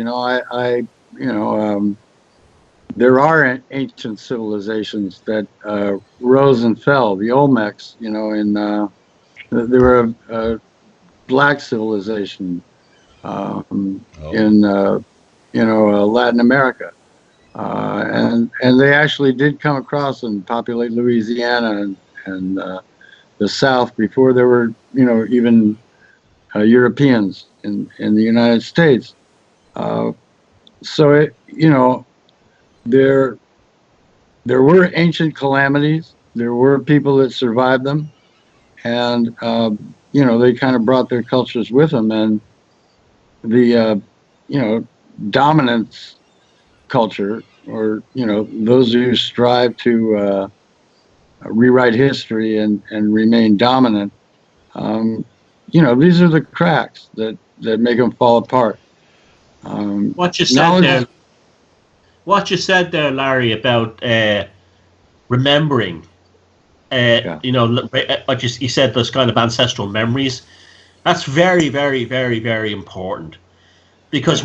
there are ancient civilizations that rose and fell. The Olmecs, there were a black civilization in Latin America, and they actually did come across and populate Louisiana and the South before there were even Europeans in the United States. So there were ancient calamities. There were people that survived them, and they kind of brought their cultures with them. And the dominance culture, or those who strive to rewrite history and remain dominant. These are the cracks that make them fall apart. What you said there, Larry, about remembering, what you said, those kind of ancestral memories. That's very, very, very, very important, because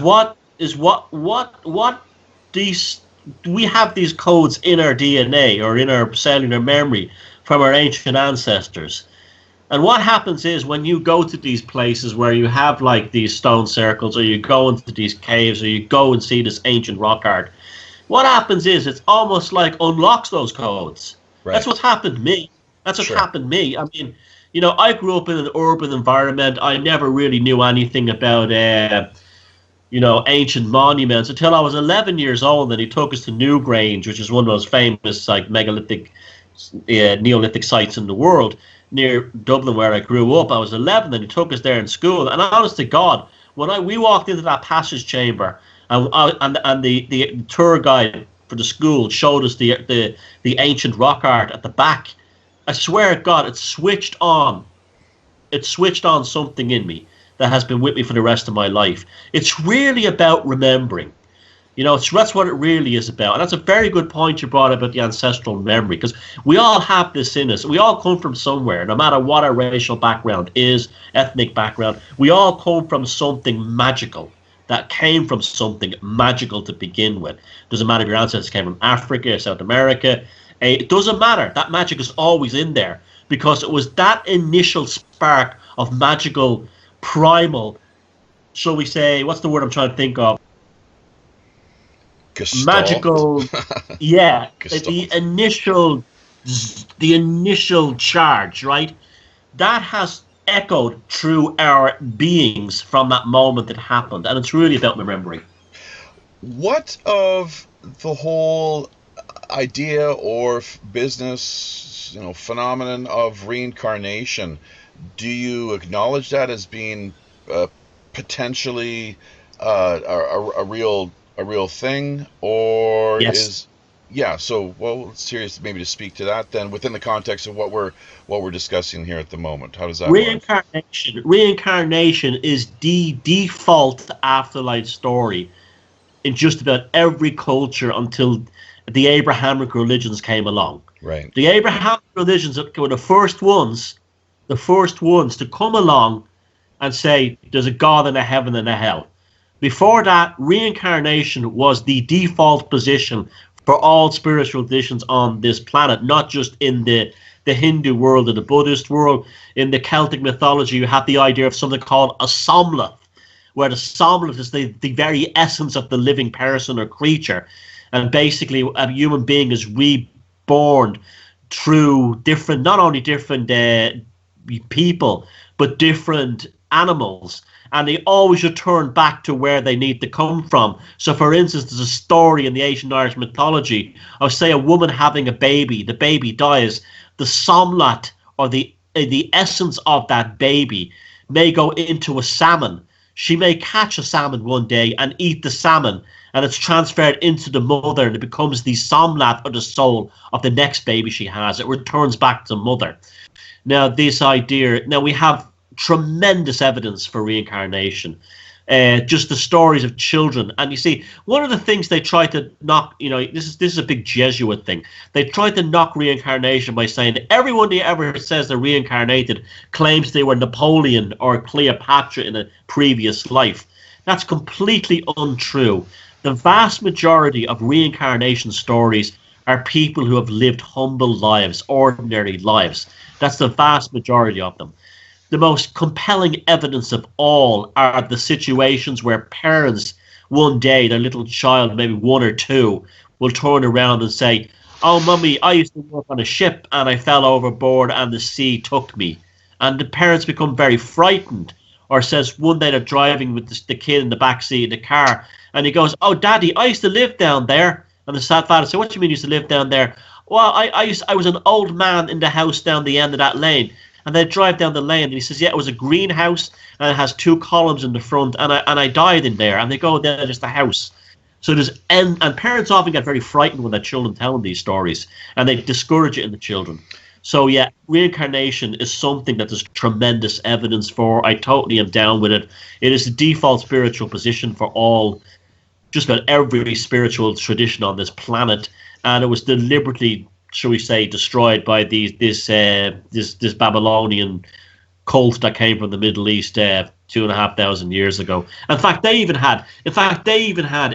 we have these codes in our DNA or in our cellular memory from our ancient ancestors. And what happens is, when you go to these places where you have like these stone circles, or you go into these caves, or you go and see this ancient rock art, what happens is it's almost like unlocks those codes. Right. That's what's happened to me. That's what happened to me. I mean, I grew up in an urban environment. I never really knew anything about ancient monuments until I was 11 years old. And he took us to Newgrange, which is one of those famous like megalithic, Neolithic sites in the world, near Dublin, where I grew up. I was 11, and he took us there in school. And honest to God, when we walked into that passage chamber, and the tour guide for the school showed us the ancient rock art at the back, I swear to God, it switched on something in me that has been with me for the rest of my life. It's really about remembering. That's what it really is about. And that's a very good point you brought about the ancestral memory, because we all have this in us. We all come from somewhere, no matter what our racial background is, ethnic background. We all come from something magical that came from something magical to begin with. Doesn't matter if your ancestors came from Africa or South America. It doesn't matter. That magic is always in there, because it was that initial spark of magical, primal, shall we say, what's the word I'm trying to think of? Gestalt. Magical, yeah. Gestalt. The initial charge, right? That has echoed through our beings from that moment it happened, and it's really about remembering. What of the whole idea or business, phenomenon of reincarnation? Do you acknowledge that as being potentially a real thing, or yes. Let's hear you maybe to speak to that then, within the context of what we're discussing here at the moment. How does that work? Reincarnation is the default afterlife story in just about every culture until the Abrahamic religions came along. Right. The Abrahamic religions were the first ones to come along and say there's a God and a heaven and a hell. Before that, reincarnation was the default position for all spiritual traditions on this planet, not just in the Hindu world or the Buddhist world. In the Celtic mythology, you have the idea of something called a somleth, where the somleth is the very essence of the living person or creature. And basically, a human being is reborn through not only different people, but different animals. And they always return back to where they need to come from. So, for instance, there's a story in the ancient Irish mythology of, say, a woman having a baby. The baby dies. The somlat, or the essence of that baby, may go into a salmon. She may catch a salmon one day and eat the salmon, and it's transferred into the mother, and it becomes the somlat, or the soul of the next baby she has. It returns back to mother. Now, we have tremendous evidence for reincarnation. Just the stories of children. And you see, one of the things they try to knock, this is a big Jesuit thing. They try to knock reincarnation by saying that everyone who ever says they're reincarnated claims they were Napoleon or Cleopatra in a previous life. That's completely untrue. The vast majority of reincarnation stories are people who have lived humble lives, ordinary lives. That's the vast majority of them. The most compelling evidence of all are the situations where parents, one day, their little child, maybe one or two, will turn around and say, "Oh, mummy, I used to work on a ship and I fell overboard and the sea took me." And the parents become very frightened. Or says one day they're driving with the kid in the back seat of the car and he goes, "Oh, Daddy, I used to live down there." And the sad father said, "What do you mean you used to live down there?" "Well, I was an old man in the house down the end of that lane." And they drive down the lane, and he says, "Yeah, it was a greenhouse, and it has two columns in the front, and I died in there." And they go, "There, just a house." So and parents often get very frightened when their children tell them these stories, and they discourage it in the children. So yeah, reincarnation is something that there's tremendous evidence for. I totally am down with it. It is the default spiritual position for just about every spiritual tradition on this planet, and it was deliberately, shall we say, destroyed by this Babylonian cult that came from the Middle East 2,500 years ago. In fact, they even had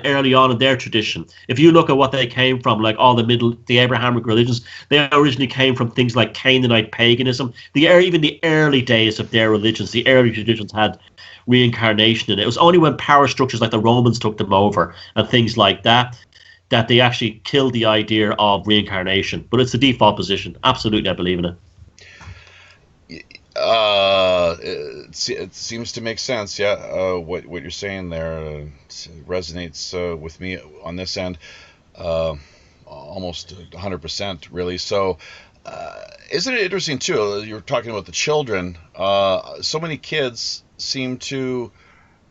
early on in their tradition. If you look at what they came from, like all the Abrahamic religions, they originally came from things like Canaanite paganism. Even the early days of their religions, the early traditions had reincarnation in it. It was only when power structures like the Romans took them over and things like that they actually killed the idea of reincarnation. But it's the default position. Absolutely, I believe in it. It seems to make sense. Yeah, what you're saying there resonates with me on this end, almost 100%, really. So, isn't it interesting too? You're talking about the children. So many kids seem to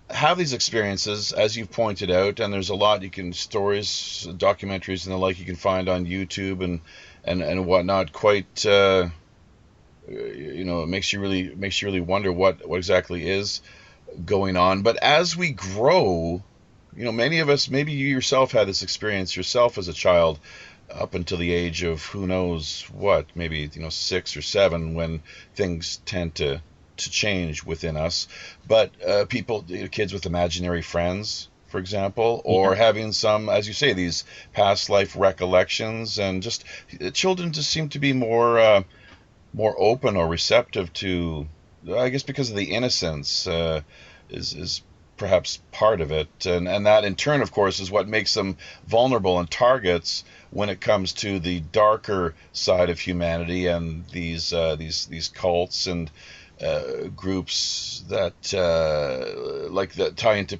have these experiences, as you've pointed out, and there's a lot stories, documentaries, and the like you can find on YouTube and whatnot. Quite. It makes you really wonder what exactly is going on. But as we grow, many of us, maybe you yourself had this experience yourself as a child, up until the age of who knows what, maybe 6 or 7, when things tend to change within us. But kids with imaginary friends, for example, or having some, as you say, these past life recollections, and just children just seem to be more open or receptive to, I guess, because of the innocence is perhaps part of it, and that in turn, of course, is what makes them vulnerable and targets when it comes to the darker side of humanity and these cults and groups that tie into,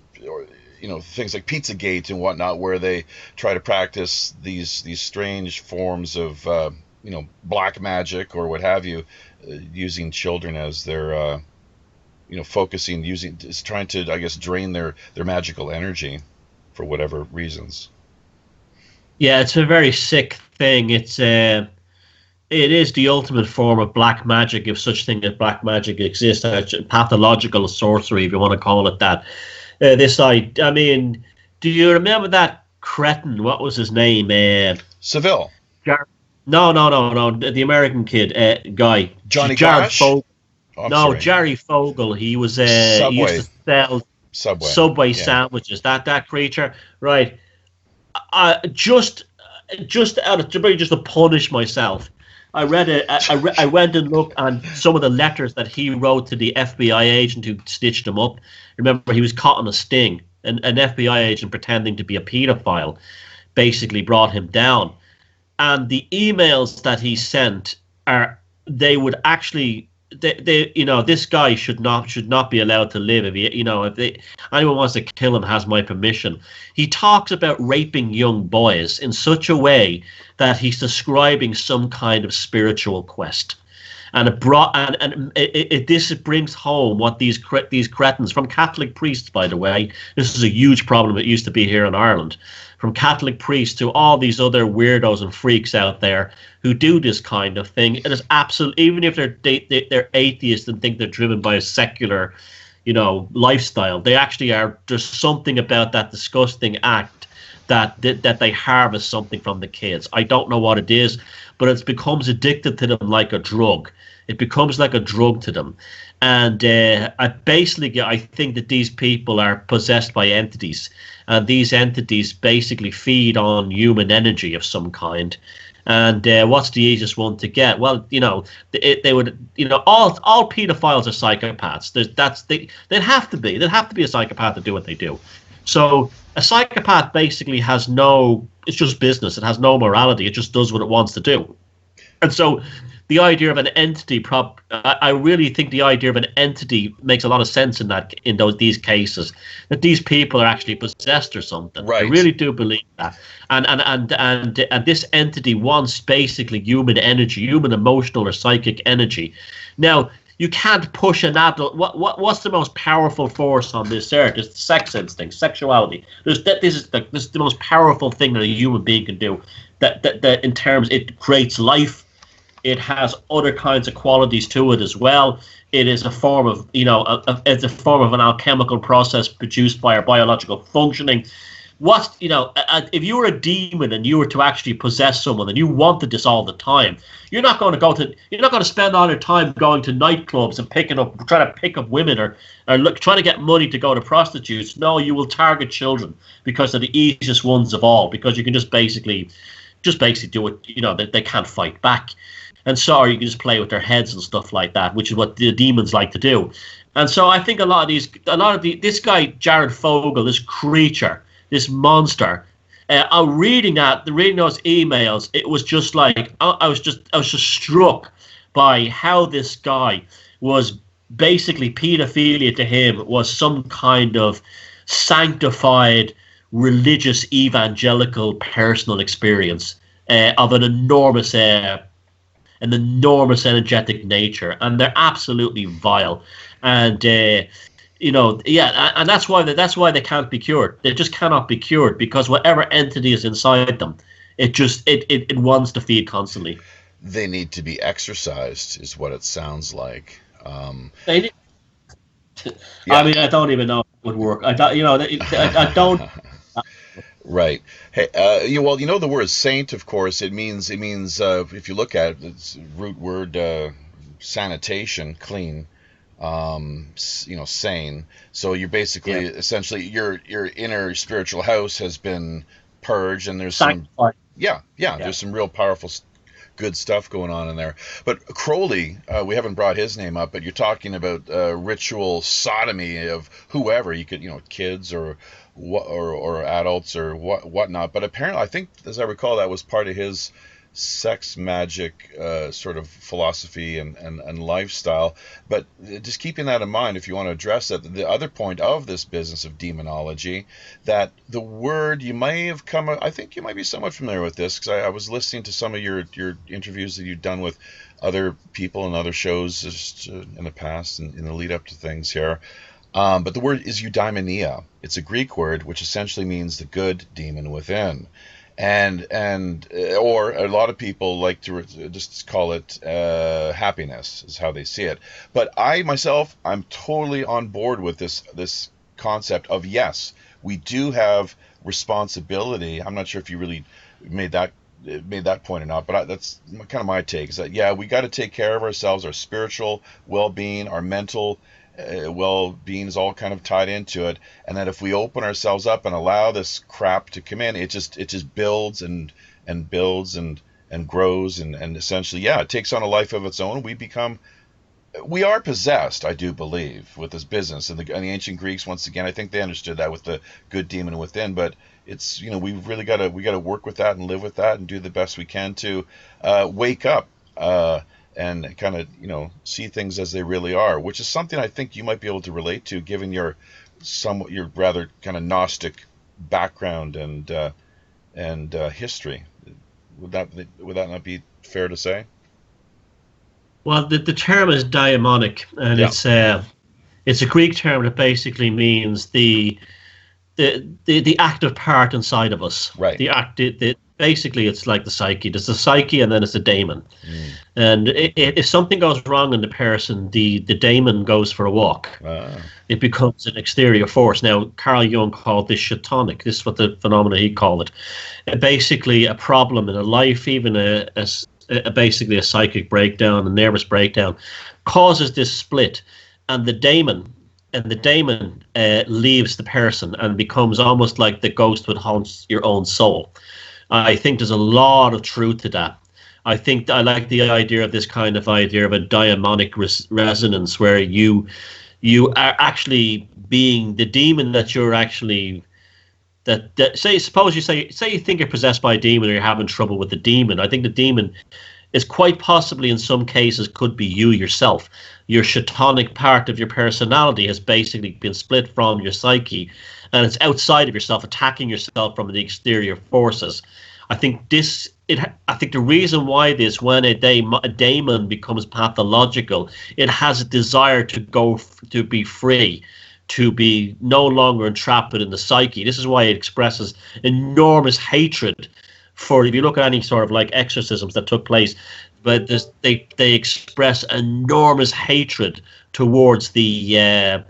things like Pizzagate and whatnot, where they try to practice these strange forms of black magic or what have you, using children as their trying to, I guess, drain their magical energy for whatever reasons. Yeah, it's a very sick thing. It is the ultimate form of black magic, if such thing as black magic exists. Pathological sorcery, if you want to call it that. I mean, do you remember that cretin? What was his name? Seville. No. The American kid, guy. Johnny Jared Cash? Fogle. Oh, no, sorry. Jerry Fogle. He was Subway. he used to sell Subway Yeah. sandwiches. That creature, right? Just out of just to punish myself, I read it. I went and looked on some of the letters that he wrote to the FBI agent who stitched him up. Remember, he was caught on a sting. An FBI agent pretending to be a pedophile basically brought him down. And the emails that he sent this guy should not be allowed to live. If anyone wants to kill him, has my permission. He talks about raping young boys in such a way that he's describing some kind of spiritual quest. And this brings home what these cretins from Catholic priests, by the way. This is a huge problem. It used to be here in Ireland. From Catholic priests to all these other weirdos and freaks out there who do this kind of thing. It is absolutely, even if they're atheists and think they're driven by a secular, lifestyle, they actually are. There's something about that disgusting act that they harvest something from the kids. I don't know what it is, but it becomes addicted to them like a drug. It becomes like a drug to them. And I think that these people are possessed by entities, and these entities basically feed on human energy of some kind. And what's the easiest one to get? Well, they would, all pedophiles are psychopaths. They'd have to be a psychopath to do what they do. So a psychopath basically it's just business. It has no morality. It just does what it wants to do. And so the idea of an entity, I really think the idea of an entity makes a lot of sense in these cases, that these people are actually possessed or something. Right. I really do believe that. And this entity wants basically human energy, human emotional or psychic energy. Now, you can't push an adult. What's the most powerful force on this earth? It's sex instinct, sexuality. This is the most powerful thing that a human being can do. That in terms, it creates life. It has other kinds of qualities to it as well. It is a form of, it's a form of an alchemical process produced by our biological functioning. If you were a demon and you were to actually possess someone and you wanted this all the time, you're not going to spend all your time going to nightclubs and trying to pick up women or trying to get money to go to prostitutes. No, you will target children because they're the easiest ones of all, because you can just basically do it. They can't fight back. And so, or you can just play with their heads and stuff like that, which is what the demons like to do. And so I think this guy, Jared Fogle, this creature, this monster, reading those emails, it was just like, I was just struck by how this guy was basically, pedophilia to him was some kind of sanctified religious evangelical personal experience of an enormous energetic nature, and they're absolutely vile, and and that's why they can't be cured. They just cannot be cured, because whatever entity is inside them, it wants to feed constantly. They need to be exorcised, is what it sounds like. They need. Yeah. I mean, I don't even know if it would work. I don't. Right. Hey, the word saint, of course, it means if you look at it, it's root word sanitation, clean, sane. So you're basically essentially your inner spiritual house has been purged, and there's there's some real powerful good stuff going on in there. But Crowley, we haven't brought his name up, but you're talking about ritual sodomy of whoever. You could, kids or adults or whatnot. But apparently, I think, as I recall, that was part of his sex magic sort of philosophy and lifestyle. But just keeping that in mind, if you want to address that, the other point of this business of demonology, that the word, I think you might be somewhat familiar with this, because I was listening to some of your interviews that you've done with other people and other shows just in the past and in the lead up to things here. But the word is eudaimonia. It's a Greek word which essentially means the good demon within. And or a lot of people like to just call it happiness, is how they see it. But I myself, I'm totally on board with this concept of, yes, we do have responsibility. I'm not sure if you really made that point or not, but that's kind of my take, is that, we got to take care of ourselves, our spiritual well-being, our mental well-being is all kind of tied into it, and that if we open ourselves up and allow this crap to come in, it just builds and builds and grows and essentially, it takes on a life of its own. We are possessed, I do believe, with this business. And the ancient Greeks, once again, I think they understood that with the good demon within. But it's, we've really got to work with that and live with that and do the best we can to wake up and kind of, see things as they really are, which is something I think you might be able to relate to, given your rather kind of Gnostic background and history. Would that not be fair to say? Well, the term is daimonic, and it's a Greek term that basically means the active part inside of us. Right. The Basically, it's like the psyche. There's the psyche, and then it's the daemon. And if something goes wrong in the person, the daemon goes for a walk. It becomes an exterior force. Now, Carl Jung called this shatonic. This is what the phenomena he called it. Basically, a problem in a life, even basically a psychic breakdown, a nervous breakdown, causes this split, and the daemon leaves the person and becomes almost like the ghost would haunt your own soul. I think there's a lot of truth to that. I think I like the idea of this kind of idea of a daemonic resonance, where you are actually being the demon that you're actually suppose you think you're possessed by a demon, or you're having trouble with the demon. I think the demon is quite possibly, in some cases, could be you yourself. Your shatonic part of your personality has basically been split from your psyche, and it's outside of yourself, attacking yourself from the exterior forces. I think the reason why when a daemon becomes pathological, it has a desire to be free, to be no longer entrapped in the psyche. This is why it expresses enormous hatred for, if you look at any sort of like exorcisms that took place, but they express enormous hatred towards the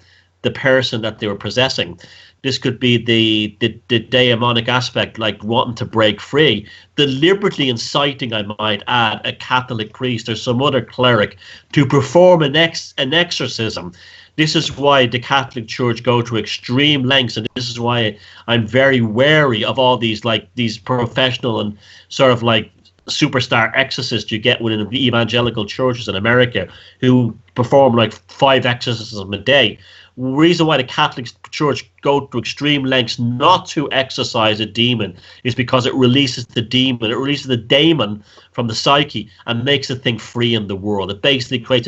person that they were possessing. This could be the daemonic aspect, like wanting to break free, deliberately inciting, I might add, a Catholic priest or some other cleric to perform an exorcism. This is why the Catholic Church go to extreme lengths, and this is why I'm very wary of all these professional and sort of like superstar exorcists you get within the evangelical churches in America, who perform like 5 exorcisms a day. Reason why the Catholic Church go to extreme lengths not to exorcise a demon is because it releases the demon. It releases the daemon from the psyche and makes the thing free in the world. It basically creates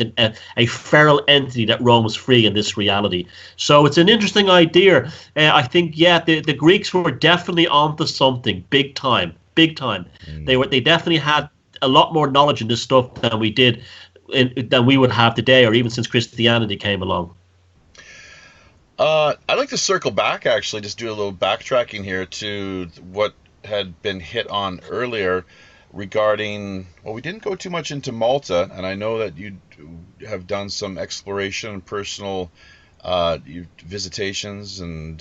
a feral entity that roams free in this reality. So it's an interesting idea. I think, the Greeks were definitely onto something big time. They definitely had a lot more knowledge in this stuff than we would have today, or even since Christianity came along. I'd like to circle back, actually, just do a little backtracking here to what had been hit on earlier regarding, well, we didn't go too much into Malta, and I know that you have done some exploration and personal visitations and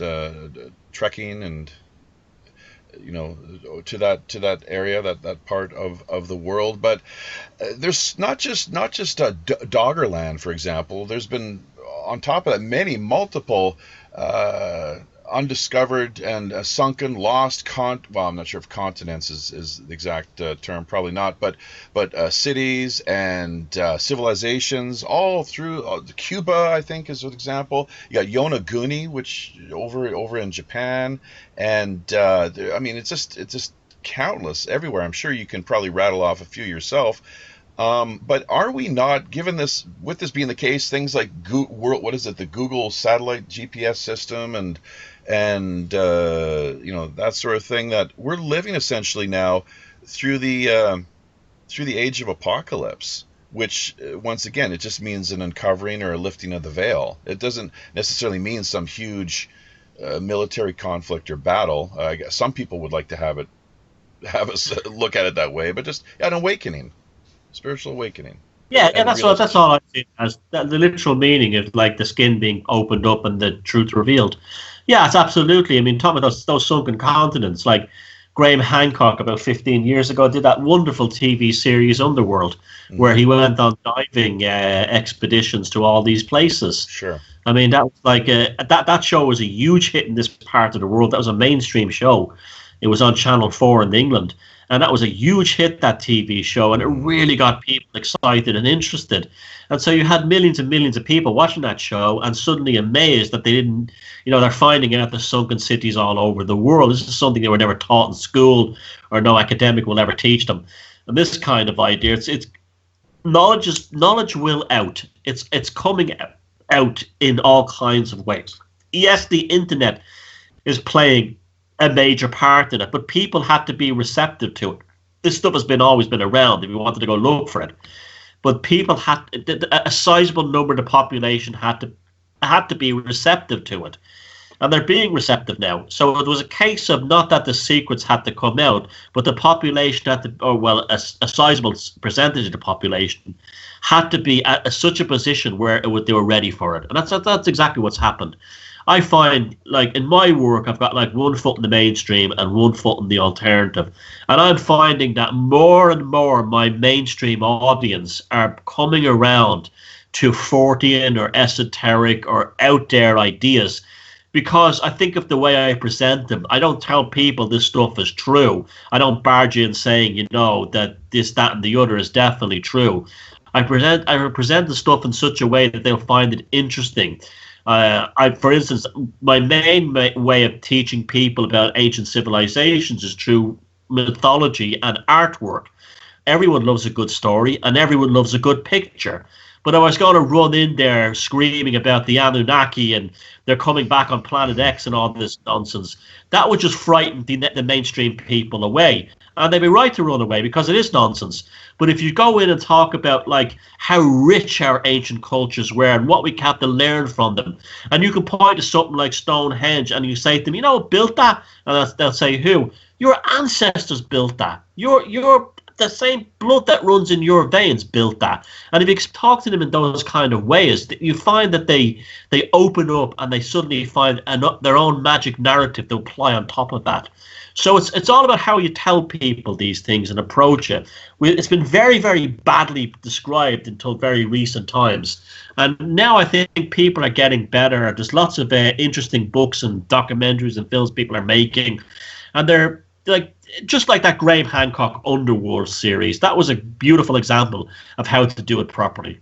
trekking and, to that area, that part of the world. But there's not just Doggerland, for example. There's been, on top of that, multiple undiscovered and sunken, lost I'm not sure if continents is the exact term, probably not, but cities and civilizations all through Cuba, I think, is an example. You got Yonaguni, which over in Japan, and it's just countless everywhere. I'm sure you can probably rattle off a few yourself. But are we not, given this, with this being the case, things like the Google satellite GPS system and that sort of thing, that we're living essentially now through the age of apocalypse, which once again, it just means an uncovering or a lifting of the veil. It doesn't necessarily mean some huge military conflict or battle. I guess some people would like to have us look at it that way, but just an awakening. Spiritual awakening. Yeah, that's all I see as the literal meaning of like the skin being opened up and the truth revealed. Yeah, it's absolutely. I mean, talking about those sunken continents, like Graham Hancock about 15 years ago did that wonderful TV series Underworld, where he went on diving expeditions to all these places. Sure. I mean, that was like that show was a huge hit in this part of the world. That was a mainstream show. It was on Channel 4 in England. And that was a huge hit, that TV show, and it really got people excited and interested. And so you had millions and millions of people watching that show and suddenly amazed that they didn't, they're finding out there's sunken cities all over the world. This is something they were never taught in school, or no academic will ever teach them. And this kind of idea, it's knowledge will out. It's coming out in all kinds of ways. Yes, the internet is playing a major part in it, but people had to be receptive to it. This stuff has always been around if you wanted to go look for it, but people a sizable number of the population had to be receptive to it. and they're being receptive now. So it was a case of not that the secrets had to come out, but the population had to, or well, a sizable percentage of the population had to be at such a position where they were ready for it, and that's exactly what's happened. I find, like, in my work, I've got like 1 foot in the mainstream and 1 foot in the alternative. And I'm finding that more and more my mainstream audience are coming around to Fortean or esoteric or out there ideas, because I think of the way I present them. I don't tell people this stuff is true. I don't barge in saying, that this, that, and the other is definitely true. I present the stuff in such a way that they'll find it interesting. For instance, my main way of teaching people about ancient civilizations is through mythology and artwork. Everyone loves a good story, and everyone loves a good picture. But I was going to run in there screaming about the Anunnaki and they're coming back on Planet X and all this nonsense. That would just frighten the mainstream people away. And they'd be right to run away because it is nonsense. But if you go in and talk about like how rich our ancient cultures were and what we have to learn from them, and you can point to something like Stonehenge and you say to them, who built that? And they'll say, who? Your ancestors built that. Your the same blood that runs in your veins built that. And if you talk to them in those kind of ways, you find that they open up and they suddenly find their own magic narrative to apply on top of that. So it's all about how you tell people these things and approach it. It's been very, very badly described until very recent times. And now I think people are getting better. There's lots of interesting books and documentaries and films people are making. And they're like, just like that Graham Hancock Underworld series. That was a beautiful example of how to do it properly.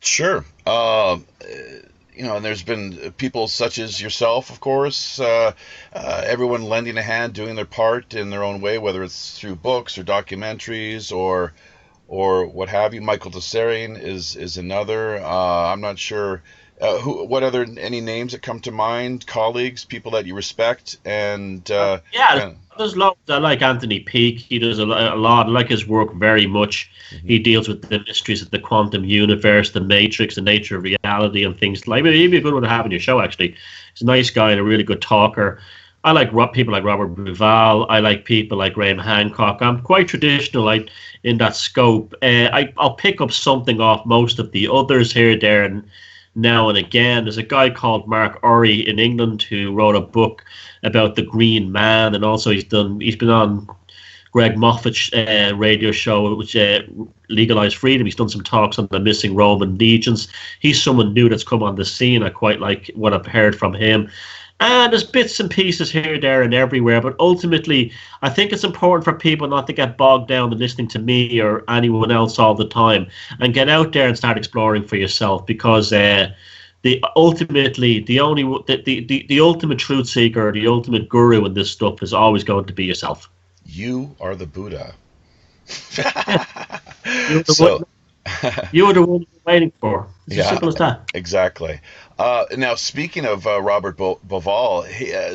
Sure. And there's been people such as yourself, of course, everyone lending a hand, doing their part in their own way, whether it's through books or documentaries or what have you. Michael Tessarian is another. I'm not sure what other any names that come to mind, colleagues, people that you respect, and there's lots. I like Anthony Peake. He does a lot. I like his work very much. Mm-hmm. He deals with the mysteries of the quantum universe, the matrix, the nature of reality, and things like. He'd be a good one to have on your show. Actually, he's a nice guy and a really good talker. I like people like Robert Bruval. I like people like Graham Hancock. I'm quite traditional in that scope. I'll pick up something off most of the others here, there, and now and again. There's a guy called Mark Urry in England who wrote a book about the Green Man, and also he's been on Greg Moffat's radio show, which Legalized Freedom. He's done some talks on the missing Roman legions. He's someone new that's come on the scene. I quite like what I've heard from him. And there's bits and pieces here, there, and everywhere. But ultimately, I think it's important for people not to get bogged down in listening to me or anyone else all the time, and get out there and start exploring for yourself. Because the ultimate truth seeker, the ultimate guru in this stuff is always going to be yourself. You are the Buddha. You are the one you're waiting for. It's as simple as that. Exactly. Now, speaking of Robert Bauval,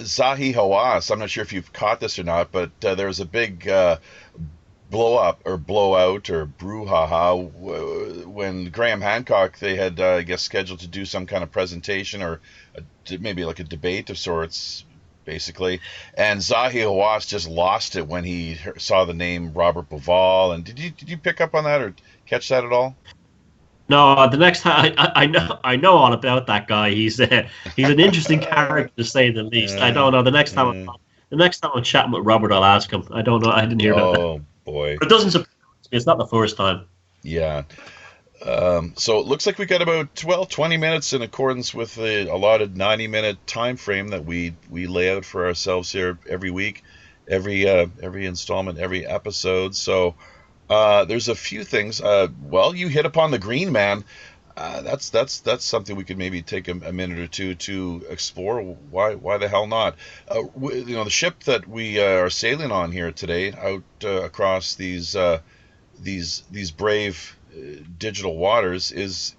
Zahi Hawass, I'm not sure if you've caught this or not, but there was a big blowout or brouhaha when Graham Hancock, they had, I guess, scheduled to do some kind of presentation or maybe like a debate of sorts, basically. And Zahi Hawass just lost it when he saw the name Robert Bauval. And did you pick up on that or catch that at all? No, the next time I know all about that guy. He's an interesting character to say the least. I don't know. The next time I'm chatting with Robert, I'll ask him. I don't know. I didn't hear about that. Oh boy! But it doesn't surprise me. It's not the first time. Yeah. So it looks like we got about 20 minutes in accordance with the allotted 90-minute time frame that we lay out for ourselves here every week, every installment, every episode. So. There's a few things. You hit upon the Green Man. That's something we could maybe take a minute or two to explore. Why the hell not? The ship that we are sailing on here today, out across these brave digital waters, it's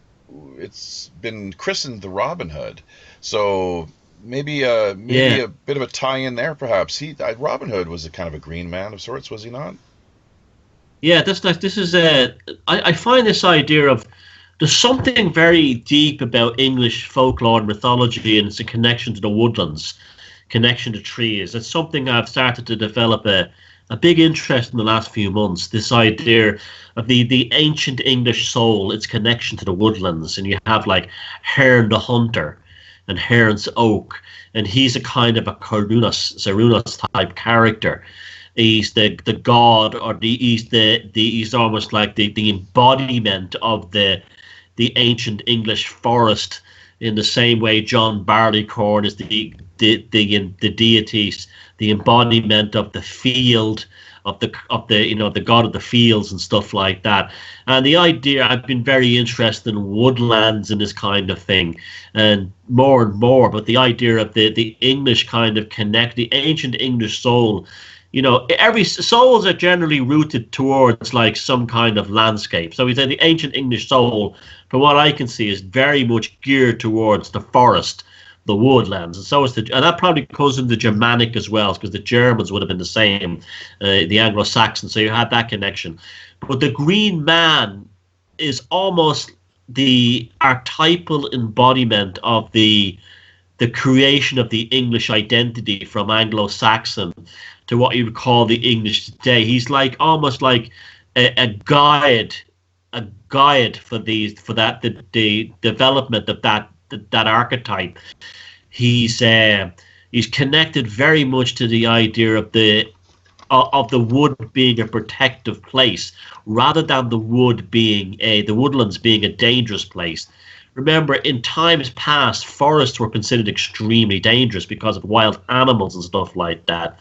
been christened the Robin Hood. So maybe a bit of a tie-in there, perhaps. Robin Hood was a kind of a green man of sorts, was he not? Yeah, this is I find this idea of There's something very deep about English folklore and mythology, and it's a connection to the woodlands, connection to trees. It's something I've started to develop a big interest in the last few months. This idea of the ancient English soul, its connection to the woodlands, and you have like Herne the Hunter and Herne's Oak, and he's a kind of a Cernunnos type character. He's the god, or he's almost like the embodiment of the ancient English forest, in the same way John Barleycorn is the deities, the embodiment of the field, of the the god of the fields and stuff like that. And the idea, I've been very interested in woodlands and this kind of thing, and more, but the idea of the English kind of the ancient English soul. Every souls are generally rooted towards like some kind of landscape. So we say the ancient English soul, from what I can see, is very much geared towards the forest, the woodlands, and so is and that probably goes into Germanic as well, because the Germans would have been the same, the Anglo-Saxons. So you had that connection. But the Green Man is almost the archetypal embodiment of the creation of the English identity from Anglo-Saxon to what you would call the English today. He's like almost like a guide for the development of that archetype. He's connected very much to the idea of the wood being a protective place, rather than the woodlands being a dangerous place. Remember, in times past, forests were considered extremely dangerous because of wild animals and stuff like that.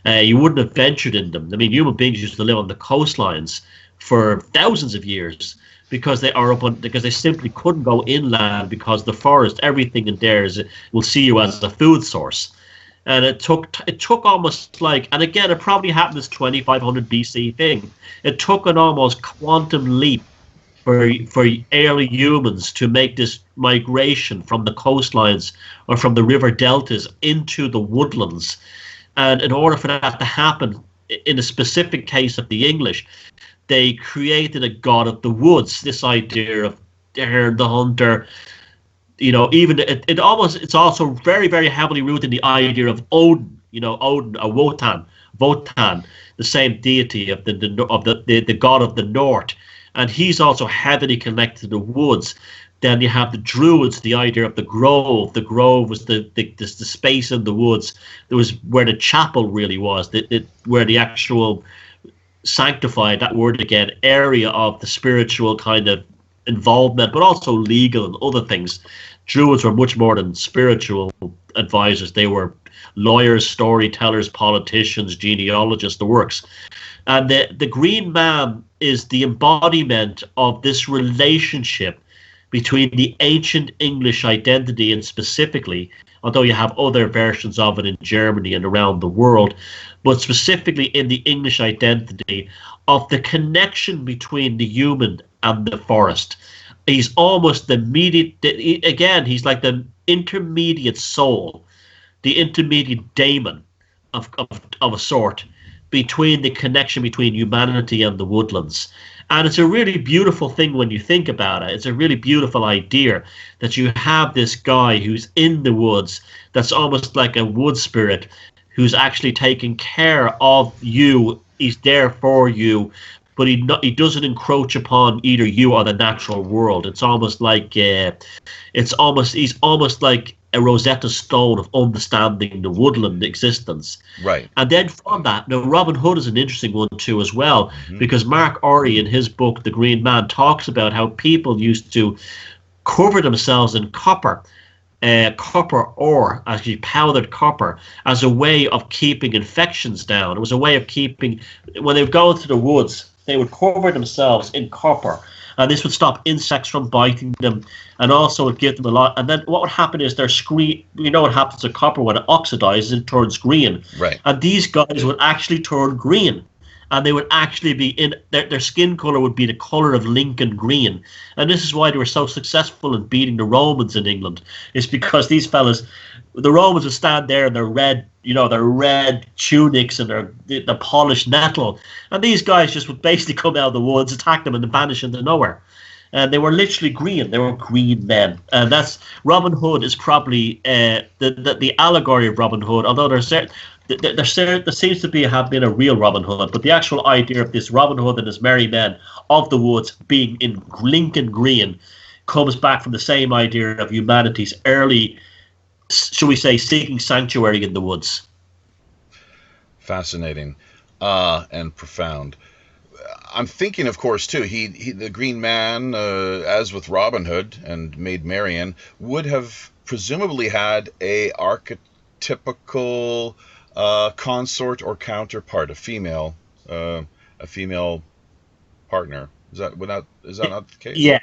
You wouldn't have ventured in them. I mean, human beings used to live on the coastlines for thousands of years because they simply couldn't go inland, because the forest, everything in there will see you as a food source. And it took almost like, and again, it probably happened this 2500 BC thing. It took an almost quantum leap for early humans to make this migration from the coastlines or from the river deltas into the woodlands. And in order for that to happen, in a specific case of the English, they created a god of the woods. This idea of Herne the Hunter, even it's also very, very heavily rooted in the idea of Odin. Odin, or Wotan, the same deity of the god of the north, and he's also heavily connected to the woods. Then you have the Druids, the idea of the grove. The grove was the space in the woods. There was where the chapel really was, where the actual sanctified, that word again, area of the spiritual kind of involvement, but also legal and other things. Druids were much more than spiritual advisors. They were lawyers, storytellers, politicians, genealogists, the works. And the Green Man is the embodiment of this relationship between the ancient English identity, and specifically, although you have other versions of it in Germany and around the world, but specifically in the English identity of the connection between the human and the forest. He's almost he's like the intermediate soul, the intermediate daemon of a sort, between the connection between humanity and the woodlands. And it's a really beautiful thing when you think about it. It's a really beautiful idea that you have this guy who's in the woods, that's almost like a wood spirit, who's actually taking care of you. He's there for you, but he doesn't encroach upon either you or the natural world. It's almost like he's almost like a Rosetta Stone of understanding the woodland existence. Right. And then from that, now Robin Hood is an interesting one too as well, because Mark Orry in his book The Green Man talks about how people used to cover themselves in copper ore, actually powdered copper, as a way of keeping infections down. It was a way of keeping, when they would go into the woods, they would cover themselves in copper, and this would stop insects from biting them, and also would give them a lot. And then what would happen is their screen, what happens to copper when it oxidizes, it turns green. Right. And these guys would actually turn green, and they would actually be in their skin color would be the color of Lincoln green. And this is why they were so successful in beating the Romans in England. It's because these fellas, the Romans would stand there in their red, their red tunics and the polished metal, and these guys just would basically come out of the woods, attack them, and vanish into nowhere. and they were literally green. They were green men, and that's Robin Hood is probably the allegory of Robin Hood. Although there seems to have been a real Robin Hood, but the actual idea of this Robin Hood and his merry men of the woods being in Lincoln Green comes back from the same idea of humanity's early, shall we say, seeking sanctuary in the woods. Fascinating and profound. I'm thinking, of course, too, he the Green Man, as with Robin Hood and Maid Marian, would have presumably had a archetypical consort or counterpart, a female partner. Is that not the case? Yeah.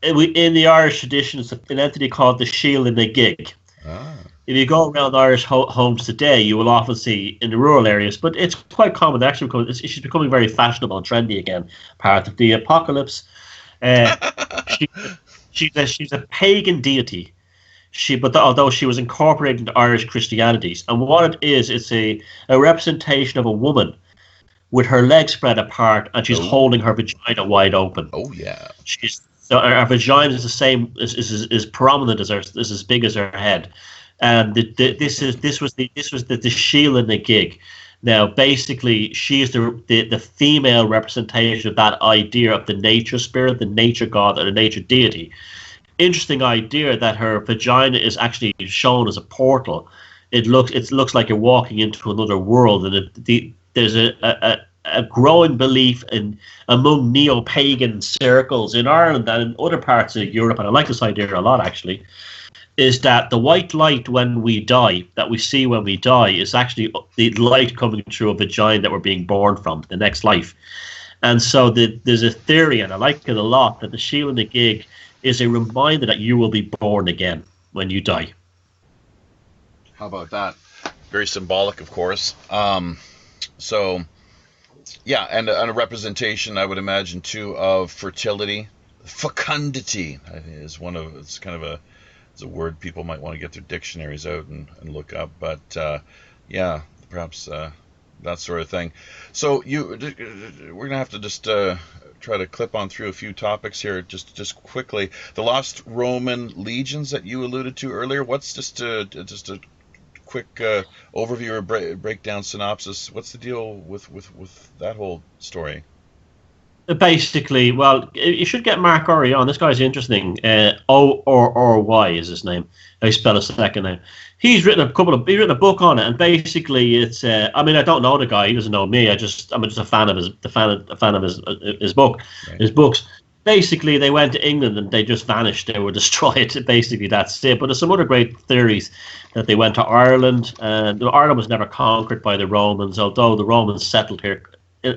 In the Irish tradition, it's an entity called the Shield and the Gig. Ah. If you go around Irish homes today, you will often see in the rural areas, but it's quite common. Actually, because she's becoming very fashionable and trendy again. Part of the apocalypse. She's a pagan deity. Although she was incorporated into Irish Christianities, and what it is, it's a representation of a woman with her legs spread apart, and she's holding her vagina wide open. Oh yeah. So her vagina is the same, is prominent is as big as her head, and this was the Shield and the Gig. Now, basically, she is the female representation of that idea of the nature spirit, the nature god, or the nature deity. Interesting idea that her vagina is actually shown as a portal. It looks like you're walking into another world, and there's a growing belief among neo-pagan circles in Ireland and in other parts of Europe, and I like this idea a lot actually, is that the white light when we die, that we see when we die, is actually the light coming through a vagina that we're being born from, the next life. And so there's a theory, and I like it a lot, that the Shield and the Gig is a reminder that you will be born again when you die. How about that? Very symbolic, of course. So, yeah, and a representation, I would imagine, too, of fertility. Fecundity is it's a word people might want to get their dictionaries out and look up. But, yeah, perhaps that sort of thing. So we're going to have to just try to clip on through a few topics here just quickly. The lost Roman legions that you alluded to earlier, what's just a quick overview or breakdown synopsis? What's the deal with that whole story? Basically, well, you should get Mark Ori on. This guy's interesting. O-R-R-Y is his name. I spell his second name. He's written a book on it, and basically it's. I mean, I don't know the guy. He doesn't know me. I'm just a fan of his book, right. His books. Basically, they went to England and they just vanished. They were destroyed. Basically, that's it. But there's some other great theories that they went to Ireland, and Ireland was never conquered by the Romans, although the Romans settled here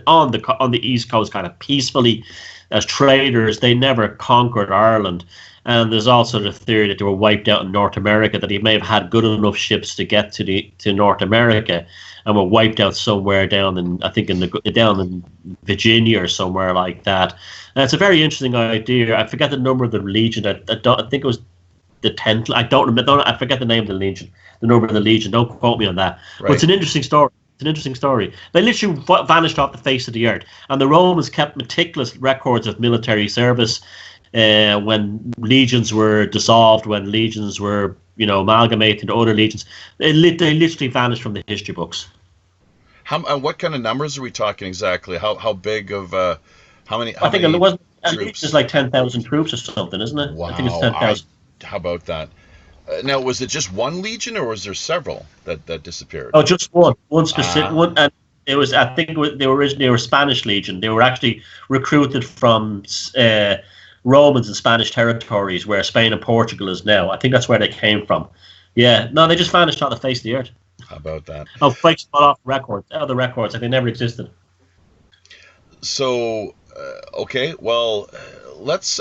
on the East Coast kind of peacefully as traders. They never conquered Ireland. And there's also the theory that they were wiped out in North America, that he may have had good enough ships to get to North America and were wiped out somewhere down in Virginia or somewhere like that. And it's a very interesting idea. I forget the number of the legion. I think it was the 10th. I don't remember. I forget the name of the legion, the number of the legion. Don't quote me on that. Right. But it's an interesting story. It's an interesting story. They literally vanished off the face of the earth. And the Romans kept meticulous records of military service when legions were dissolved, when legions were, amalgamated into other legions. They literally vanished from the history books. What kind of numbers are we talking exactly? How big of how many? I think it was at least it's like 10,000 troops or something, isn't it? Wow. I think it's 10,000. How about that? Now, was it just one legion, or was there several that disappeared? Oh, just one specific one, and it was. I think they were originally a Spanish legion. They were actually recruited from Romans in Spanish territories, where Spain and Portugal is now. I think that's where they came from. Yeah, no, they just vanished off the face of the earth. How about that? Oh, fakes fell off records. Out of the records, like they never existed. So, okay, well, let's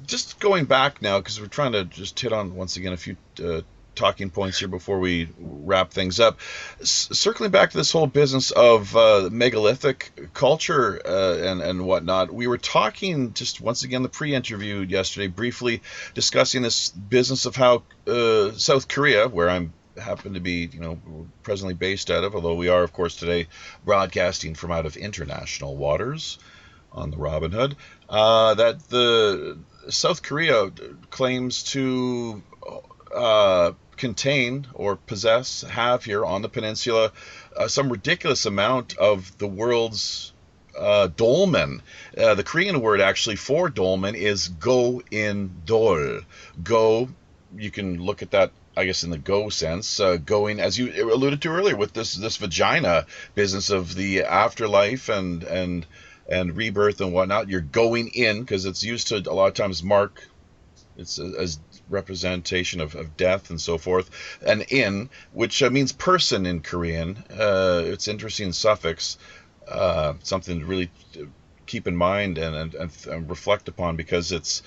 just going back now, because we're trying to just hit on once again a few talking points here before we wrap things up. Circling back to this whole business of megalithic culture and whatnot, we were talking just once again the pre-interview yesterday, briefly discussing this business of how South Korea, where I'm happen to be, presently based out of, although we are, of course, today broadcasting from out of international waters on the Robin Hood, that the South Korea claims to contain or have here on the peninsula some ridiculous amount of the world's dolmen. The Korean word actually for dolmen is go in dol. Go, you can look at that, I guess, in the go sense, going, as you alluded to earlier, with this vagina business of the afterlife and rebirth and whatnot. You're going in because it's used to a lot of times mark, it's as representation of death and so forth, and in, which means person in Korean. It's interesting suffix, something to really keep in mind and reflect upon, because it's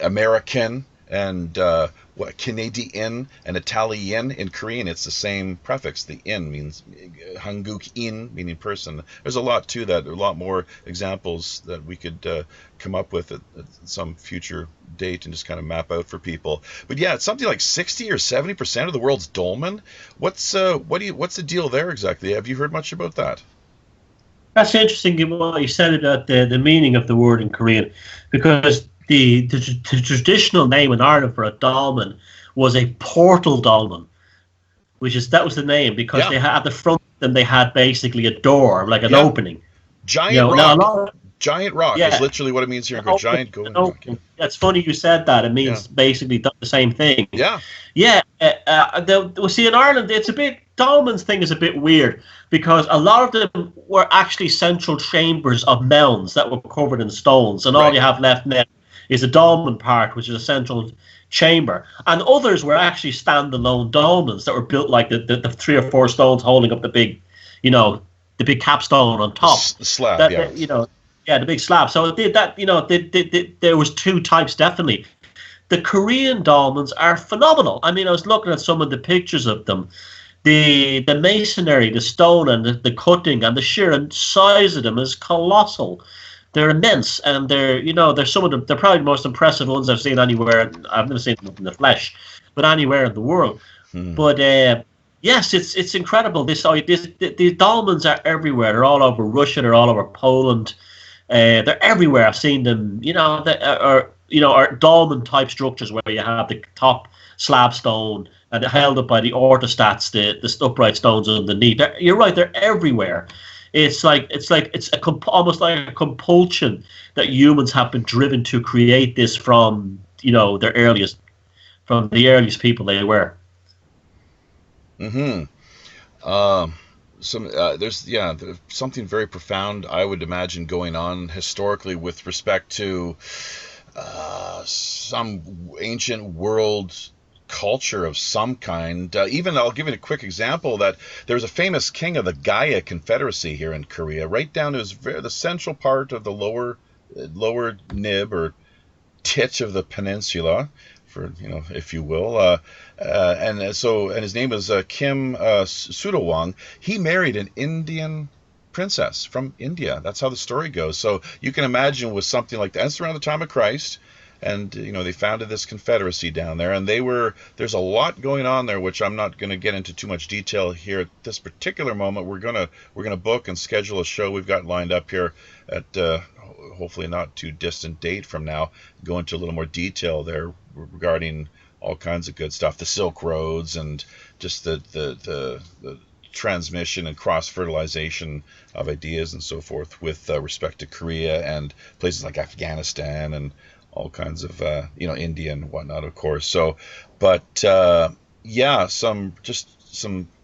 American and Canadian and Italian. In Korean, it's the same prefix. The in means Hanguk in, meaning person. There's a lot to that. There are a lot more examples that we could come up with at some future date and just kind of map out for people. But yeah, it's something like 60 or 70% of the world's dolmen. What's the deal there exactly? Have you heard much about that? That's interesting what you said about the meaning of the word in Korean, because the traditional name in Ireland for a dolmen was a portal dolmen, that was the name, because they had at the front of them, they had basically a door, like an opening. Giant rock. Giant rock is literally what it means here in Korea. Giant golden rock. Yeah. That's funny you said that. It means basically the same thing. Yeah. Yeah. See, in Ireland, dolmen's thing is a bit weird, because a lot of them were actually central chambers of mounds that were covered in stones, and all you have left now is the dolmen part, which is a central chamber. And others were actually standalone dolmens that were built like the 3 or 4 stones holding up the big, the big capstone on top. Slab, the big slab. So there was 2 types, definitely. The Korean dolmens are phenomenal. I mean, I was looking at some of the pictures of them. The masonry, the stone, and the cutting, and the sheer size of them is colossal. They're immense, and they're some of them. They're probably the most impressive ones I've seen anywhere. I've never seen them in the flesh, but anywhere in the world. But yes, it's incredible. These dolmens are everywhere. They're all over Russia. They're all over Poland. They're everywhere. I've seen them. Are dolmen type structures where you have the top slab stone and held up by the orthostats, the upright stones underneath. You're right. They're everywhere. It's almost like a compulsion that humans have been driven to create this from the earliest people they were. There's something very profound, I would imagine, going on historically with respect to some ancient world culture of some kind. Even I'll give you a quick example that there was a famous king of the Gaia Confederacy here in Korea, right down to the central part of the lower nib or tit of the peninsula, for if you will. And his name is Kim Sudowang. He married an Indian princess from India. That's how the story goes. So you can imagine with something like that. That's around the time of Christ. And they founded this confederacy down there, and there's a lot going on there, which I'm not going to get into too much detail here at this particular moment. We're gonna book and schedule a show we've got lined up here at hopefully not too distant date from now. Go into a little more detail there regarding all kinds of good stuff, the Silk Roads, and just the transmission and cross-fertilization of ideas and so forth with respect to Korea and places like Afghanistan and all kinds of India and whatnot, of course. So, but some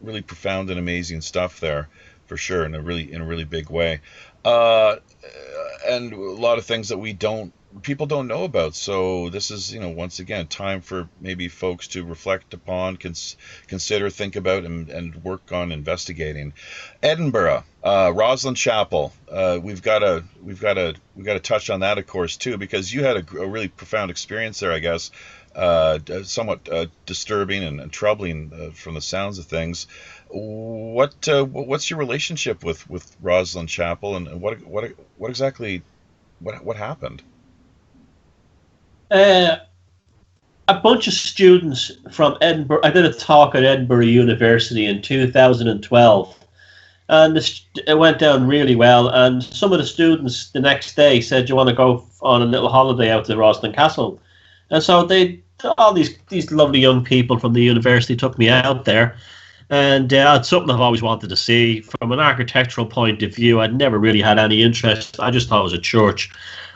really profound and amazing stuff there, for sure, in a really big way, and a lot of things that people don't know about. So this is once again time for maybe folks to reflect upon, consider, think about, and work on investigating. Edinburgh, Roslin Chapel. We've got to touch on that, of course, too, because you had a really profound experience there, I guess, somewhat disturbing and troubling from the sounds of things. What's your relationship with Roslin Chapel, and what exactly happened? A bunch of students from Edinburgh. I did a talk at Edinburgh University in 2012, And it went down really well. And some of the students the next day said, "You want to go on a little holiday out to Roslin Castle?" And so all these lovely young people from the university took me out there. And it's something I've always wanted to see. From an architectural point of view, I'd never really had any interest. I just thought it was a church.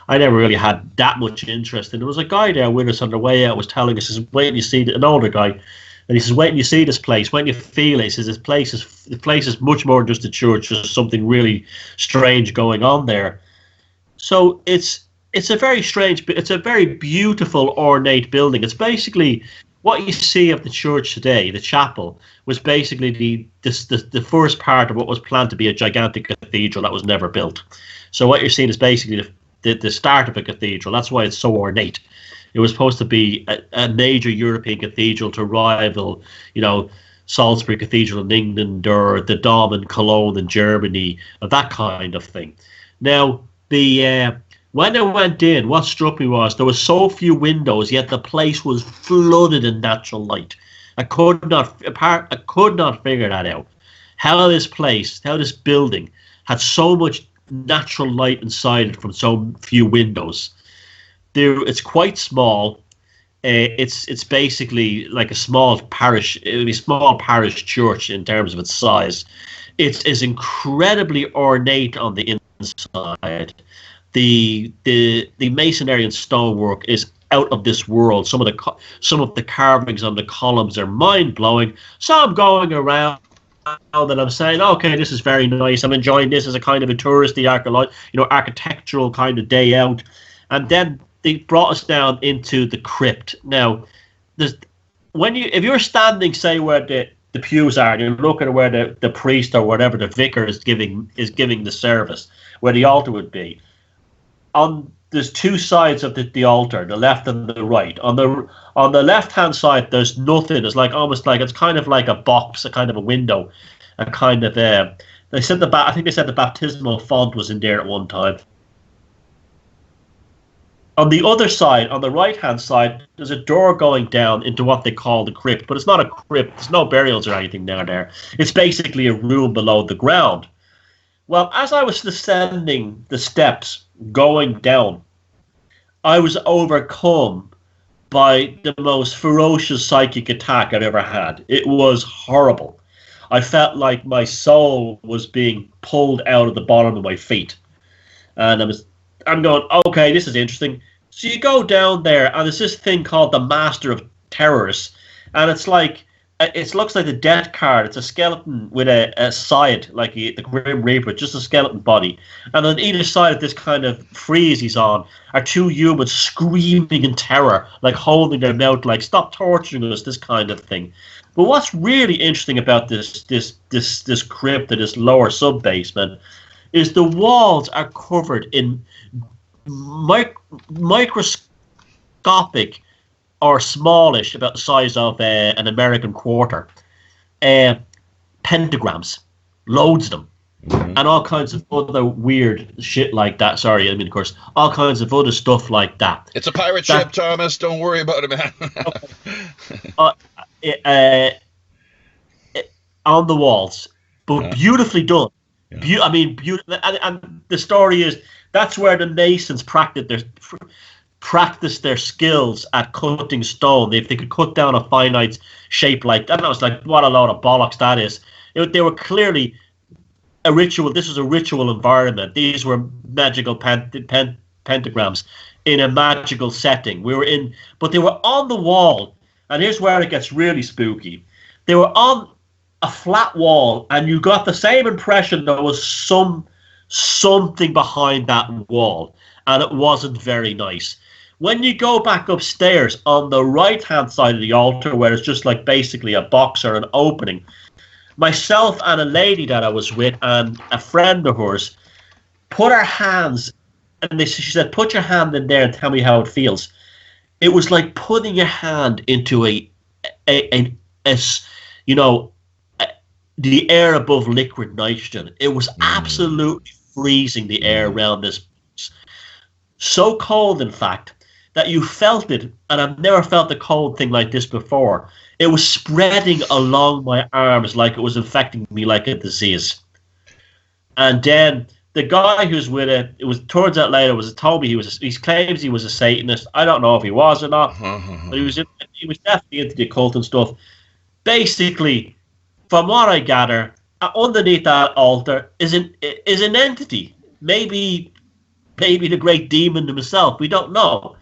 I never really had that much interest. And there was a guy there with us on the way out was telling us, "Wait till you see an older guy." And he says, "Wait till you see this place. Wait till you feel it." He says, the place is much more than just a church. There's something really strange going on there. So it's a very strange, it's a very beautiful, ornate building. It's basically what you see of the church today. The chapel was basically the first part of what was planned to be a gigantic cathedral that was never built. So what you're seeing is basically the start of a cathedral. That's why it's so ornate. It was supposed to be a major European cathedral to rival, Salisbury Cathedral in England or the Dom in Cologne in Germany, or that kind of thing. Now, when I went in, what struck me was there were so few windows, yet the place was flooded in natural light. I could not figure that out. How this building had so much natural light inside it from so few windows. It's quite small. It's basically like a small parish. It would be a small parish church in terms of its size. It is incredibly ornate on the inside. The masonry and stonework is out of this world. Some of the carvings on the columns are mind blowing. So I'm going around and I'm saying, okay, this is very nice. I'm enjoying this as a kind of a touristy, architectural kind of day out. And then they brought us down into the crypt. Now, if you're standing, say, where the pews are, and you're looking at where the priest or whatever the vicar is giving the service, where the altar would be. There's two sides of the altar, the left and the right. On the left hand side, there's nothing. It's it's kind of like a box, a kind of a window, a kind of I think they said the baptismal font was in there at one time. On the other side, on the right hand side, there's a door going down into what they call the crypt, but it's not a crypt. There's no burials or anything down there. It's basically a room below the ground. Well, as I was descending the steps going down, I was overcome by the most ferocious psychic attack I've ever had. It was horrible. I felt like my soul was being pulled out of the bottom of my feet. And I'm going, okay, this is interesting. So you go down there, and there's this thing called the Master of Terrors. And it looks like the death card. It's a skeleton with a side, like the Grim Reaper, just a skeleton body. And on either side of this kind of frieze he's on are two humans screaming in terror, like holding their mouth, like, stop torturing us, this kind of thing. But what's really interesting about this crypt and this lower sub-basement is the walls are covered in microscopic or smallish, about the size of an American quarter, pentagrams, loads of them, and all kinds of other weird shit like that. Sorry, of course, all kinds of other stuff like that. It's a pirate ship, Thomas. Don't worry about it, man. On the walls, but beautifully done. Yeah. Beautiful. And the story is that's where the masons practice their skills at cutting stone. If they could cut down a finite shape like that, I was like, what a load of bollocks that is. They were clearly a ritual. This was a ritual environment. These were magical pentagrams in a magical setting. But they were on the wall, and here's where it gets really spooky. They were on a flat wall, and you got the same impression there was something behind that wall, and it wasn't very nice. When you go back upstairs on the right hand side of the altar, where it's just like basically a box or an opening, myself and a lady that I was with and a friend of hers put our hands, and she said, put your hand in there and tell me how it feels. It was like putting your hand into the air above liquid nitrogen. It was absolutely freezing, the air around this. So cold, in fact, that you felt it, and I've never felt a cold thing like this before. It was spreading along my arms like it was infecting me like a disease. And then the guy who's with it was turns out later was told me he claims he was a Satanist. I don't know if he was or not, but he was definitely into the occult and stuff. Basically, from what I gather, underneath that altar is an entity, maybe the great demon himself. We don't know.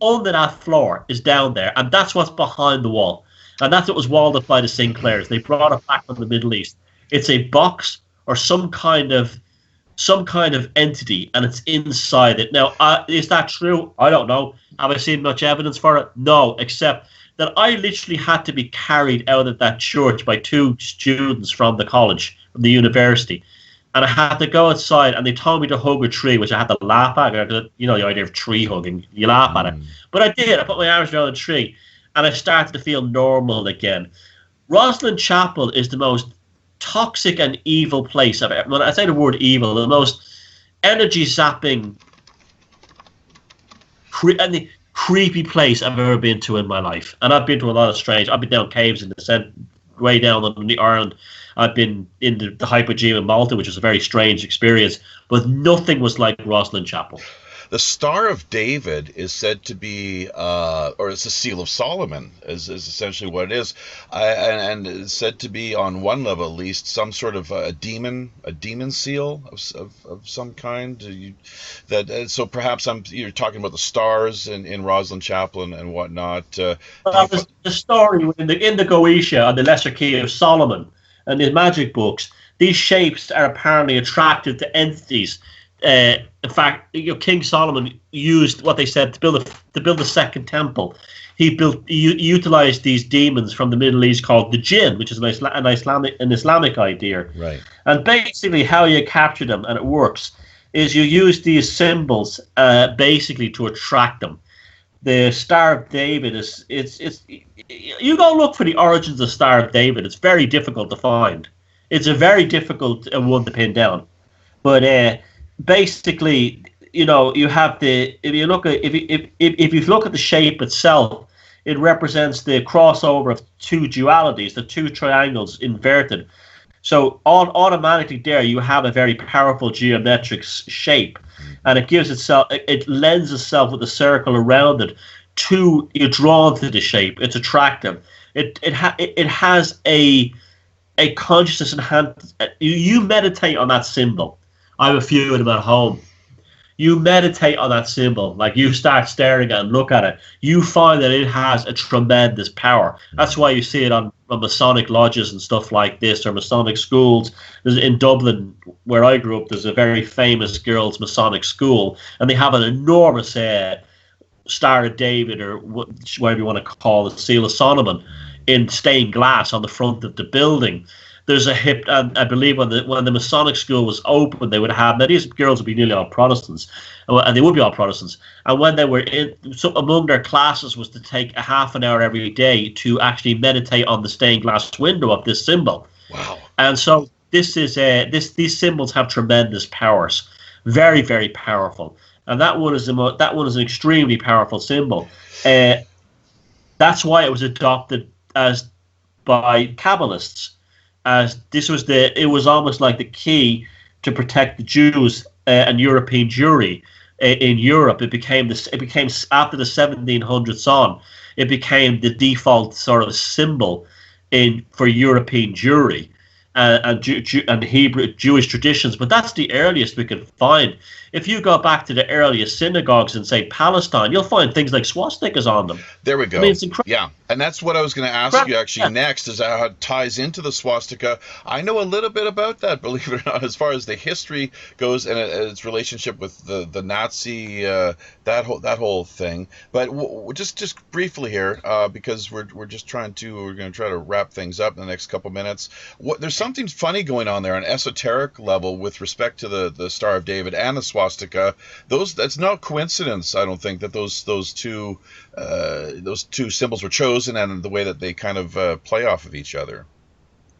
Under that floor is down there, and that's what's behind the wall, and that's what was walled up by the Sinclairs. They brought it back from the Middle East. It's a box or some kind of entity, and it's inside it. Now, is that true? I don't know. Have I seen much evidence for it? No, except that I literally had to be carried out of that church by two students from the college, from the university. And I had to go outside, and they told me to hug a tree, which I had to laugh at. You know, the idea of tree hugging, you laugh at it. But I did. I put my arms around the tree, and I started to feel normal again. Roslin Chapel is the most toxic and evil place I've ever. When I say the word evil, the most energy zapping and the creepy place I've ever been to in my life. And I've been to a lot of strange. I've been down caves in the way down on the Ireland. I've been in the Hypogea in Malta, which was a very strange experience, but nothing was like Roslin Chapel. The Star of David is said to be, or it's the Seal of Solomon, is essentially what it is, and it's said to be on one level at least some sort of a demon seal of some kind. So perhaps you're talking about the stars in Roslin Chapel and whatnot. The story in the Goetia on the Lesser Key of Solomon and the magic books. These shapes are apparently attracted to entities. In fact, King Solomon used what they said to build the second temple. He utilized these demons from the Middle East called the jinn, which is an Islamic idea. Right. And basically, how you capture them, and it works, is you use these symbols basically to attract them. The Star of David is you go look for the origins of the Star of David. It's very difficult to find. It's a very difficult one to pin down, but. Basically, you have if you look at the shape itself, it represents the crossover of two dualities, the two triangles inverted. So automatically there you have a very powerful geometric shape, and it lends itself with a circle around it. You're drawn to the shape. It's attractive. It has a consciousness enhanced. You meditate on that symbol. I have a few of them at home. You meditate on that symbol, like you start staring at it and look at it. You find that it has a tremendous power. That's why you see it on Masonic lodges and stuff like this, or Masonic schools. In Dublin, where I grew up, there's a very famous girls' Masonic school, and they have an enormous Star of David, or whatever you want to call it, Seal of Solomon, in stained glass on the front of the building. There's and I believe when the Masonic school was open, they would have, now these girls would be nearly all Protestants, and they would be all Protestants. And when they were among their classes was to take a half an hour every day to actually meditate on the stained glass window of this symbol. Wow! And so these symbols have tremendous powers, very, very powerful. And that one is an extremely powerful symbol. That's why it was adopted by Kabbalists. As it was almost like the key to protect the Jews and European Jewry in Europe. It became after the 1700s on. It became the default sort of symbol for European Jewry and Hebrew Jewish traditions. But that's the earliest we can find. If you go back to the earliest synagogues in, say, Palestine, you'll find things like swastikas on them. There we go. I mean, it's incredible. Yeah, and that's what I was going to ask you actually next, is how it ties into the swastika. I know a little bit about that, believe it or not, as far as the history goes and its relationship with the Nazi, that whole thing. But just briefly here, because we're going to try to wrap things up in the next couple minutes. There's something funny going on there on an esoteric level with respect to the Star of David and the swastika. That's no coincidence, I don't think, that those two symbols were chosen and the way that they kind of play off of each other.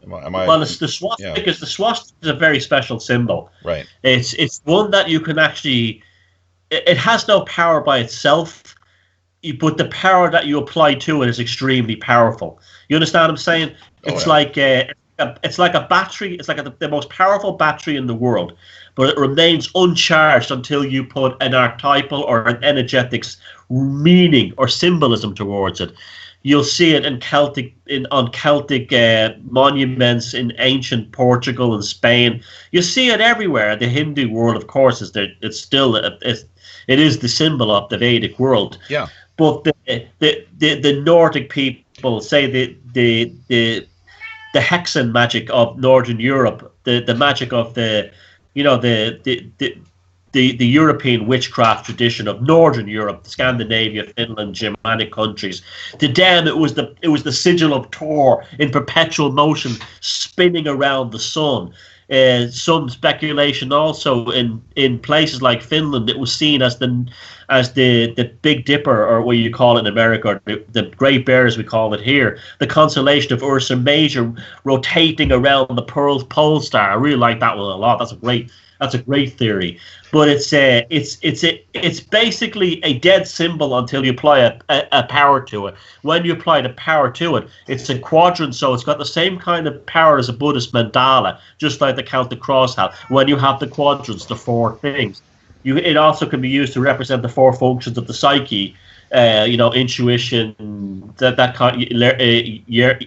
Well, the swastika is a very special symbol. Right. It's one that you can actually. It has no power by itself, but the power that you apply to it is extremely powerful. You understand what I'm saying? It's like it's like a battery. It's like the most powerful battery in the world, but it remains uncharged until you put an archetypal or an energetic meaning or symbolism towards it. You'll see it in on Celtic monuments in ancient Portugal and Spain. You see it everywhere. The Hindu world, of course, is there. It's still it is the symbol of the Vedic world. Yeah. But the Nordic people say the hexen magic of Northern Europe, the magic of the European witchcraft tradition of Northern Europe, Scandinavia, Finland, Germanic countries. To them, it was the sigil of Thor in perpetual motion, spinning around the sun. Some speculation also in places like Finland, it was seen as the Big Dipper, or what you call it in America, or the Great Bear as we call it here, the constellation of Ursa Major rotating around the pole star. I really like that one a lot. That's a great theory, but it's basically a dead symbol until you apply a power to it. When you apply the power to it, it's a quadrant, so it's got the same kind of power as a Buddhist mandala, just like the Celtic cross have. When you have the quadrants, the four things, it also can be used to represent the four functions of the psyche. Intuition,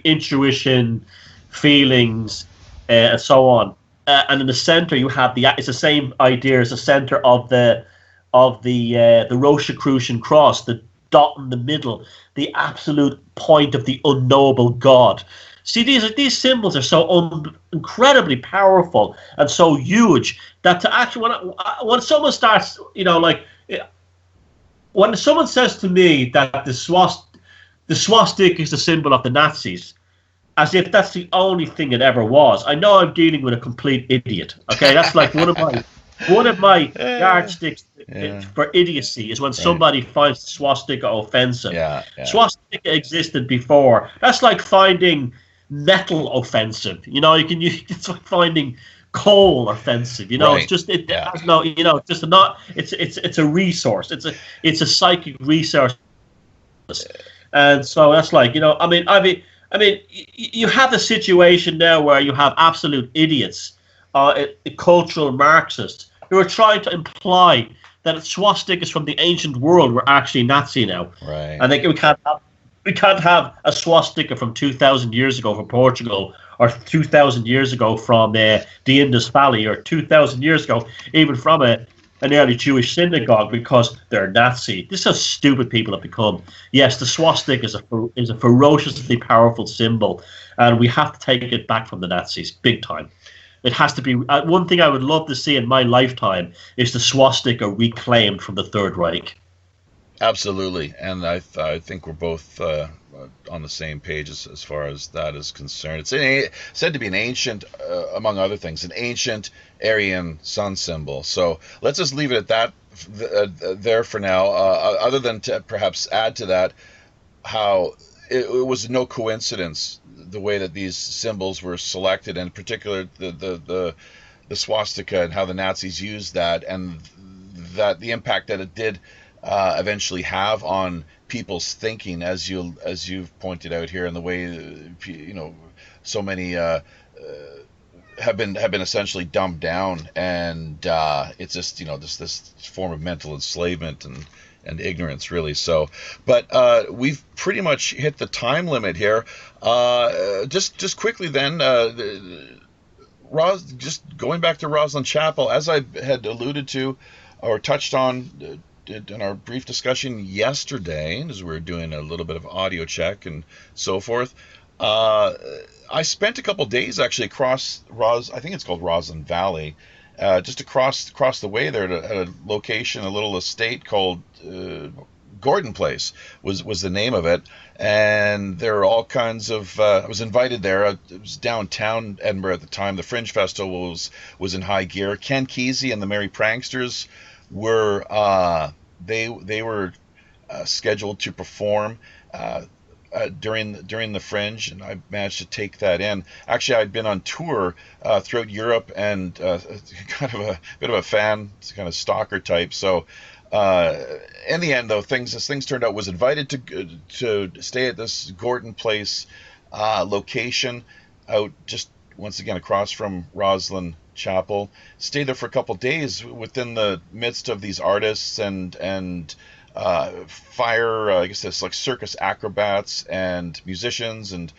intuition, feelings, and so on. And in the center, you have it's the same idea as the center of the Rosicrucian cross, the dot in the middle, the absolute point of the unknowable God. See, these symbols are so incredibly powerful and so huge that to actually when someone starts, when someone says to me that the swastika is the symbol of the Nazis, as if that's the only thing it ever was, I know I'm dealing with a complete idiot. Okay, that's like one of my yardsticks for idiocy is when somebody finds swastika offensive. Yeah. Swastika existed before. That's like finding metal offensive. It's like finding coal offensive. Right. It's just has no. Just not. It's a resource. It's a psychic resource, and so that's like I mean, you have a situation now where you have absolute idiots, cultural Marxists, who are trying to imply that swastikas from the ancient world were actually Nazi now. Right. And we can't have a swastika from 2,000 years ago from Portugal, or 2,000 years ago from the Indus Valley, or 2,000 years ago even from an early Jewish synagogue, because they're Nazi. This is how stupid people have become. Yes, the swastika is a ferociously powerful symbol, and we have to take it back from the Nazis, big time. It has to be. One thing I would love to see in my lifetime is the swastika reclaimed from the Third Reich. Absolutely, and I think we're both on the same page as far as that is concerned. It's said to be an ancient, among other things, an ancient Aryan sun symbol. So let's just leave it at that there for now, other than to perhaps add to that how it was no coincidence the way that these symbols were selected, and in particular the swastika, and how the Nazis used that, and that the impact that it did eventually have on people's thinking, as you've pointed out here, and the way so many have been essentially dumbed down, and it's just this form of mental enslavement and ignorance, really. So, but we've pretty much hit the time limit here. Just quickly then, just going back to Roslin Chapel, as I had alluded to or touched on in our brief discussion yesterday, as we were doing a little bit of audio check and so forth, I spent a couple days actually across I think it's called Roslin Valley, just across the way there at a location, a little estate called Gordon Place was the name of it, and there are all kinds of. I was invited there. It was downtown Edinburgh at the time. The Fringe Festival was in high gear. Ken Kesey and the Merry Pranksters were they were scheduled to perform during the Fringe, and I managed to take that in. Actually, I'd been on tour throughout Europe, and kind of a bit of a fan, kind of stalker type. So in the end, though, as things turned out, was invited to stay at this Gordon Place location out just once again across from Roslin Chapel. Stayed there for a couple days within the midst of these artists and fire, I guess that's like circus acrobats and musicians and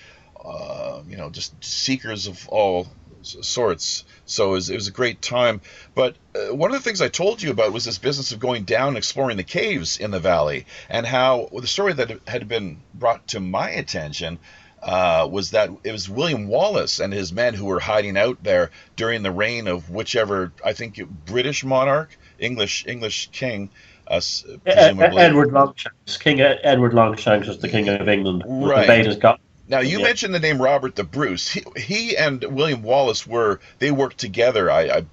just seekers of all sorts. So it was a great time. But one of the things I told you about was this business of going down and exploring the caves in the valley, and how the story that had been brought to my attention was that it was William Wallace and his men who were hiding out there during the reign of whichever, I think, British monarch, English king, presumably. Edward Longshanks. King Edward Longshanks was the king of England. Right. Now, you mentioned the name Robert the Bruce. He and William Wallace worked together. I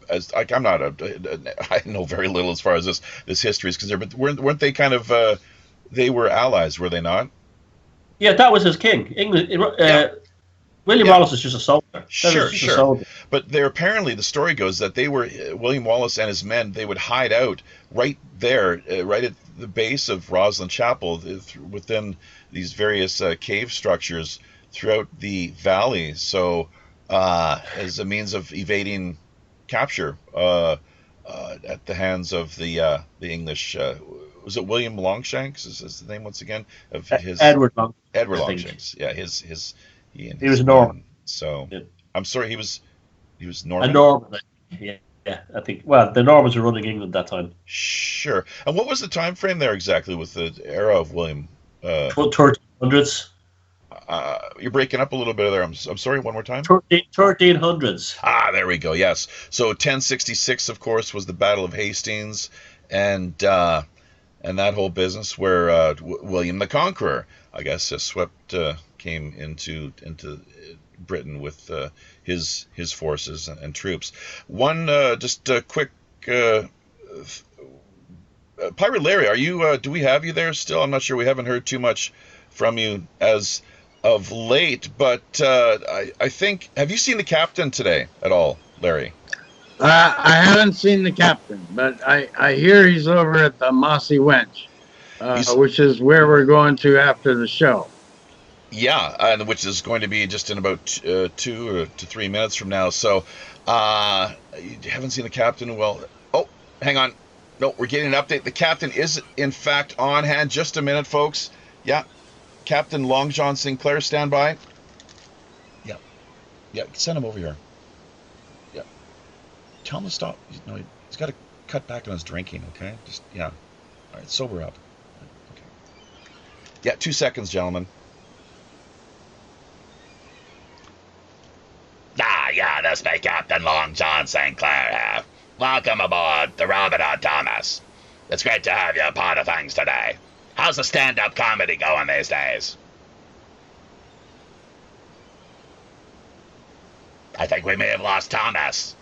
know very little as far as this history is concerned, but weren't they kind of, they were allies, were they not? Yeah, that was his king. William Wallace was just a soldier. Sure. But apparently, the story goes that they were, William Wallace and his men, they would hide out right there, right at the base of Roslin Chapel, within these various cave structures throughout the valley. So, as a means of evading capture at the hands of the English. Was it William Longshanks? Is the name once again of his Edward Longshanks? Edward Longshanks. Yeah, he was Norman. So yeah. I'm sorry, he was Norman. A Norman. Yeah, I think. Well, the Normans were running England that time. Sure. And what was the time frame there exactly with the era of William? 1300s. You're breaking up a little bit there. I'm sorry. One more time. 1300s. There we go. Yes. So 1066, of course, was the Battle of Hastings, and that whole business where William the Conqueror, I guess, came into Britain with his forces and troops. One just a quick. Pirate Larry, are you? Do we have you there still? I'm not sure. We haven't heard too much from you as of late, but I think. Have you seen the captain today at all, Larry? I haven't seen the captain, but I hear he's over at the Mossy Wench, which is where we're going to after the show. Yeah, and which is going to be just in about 2 to 3 minutes from now. So, you haven't seen the captain? Well, hang on. No, we're getting an update. The captain is, in fact, on hand. Just a minute, folks. Yeah, Captain Long John Sinclair, stand by. Yeah, send him over here. Yeah. Tell him to stop. He's got to cut back on his drinking, okay? All right, sober up. Okay. Yeah, 2 seconds, gentlemen. Yeah, this be Captain Long John Sinclair here. Welcome aboard the Robin Hood, Thomas. It's great to have you a part of things today. How's the stand-up comedy going these days? I think we may have lost Thomas.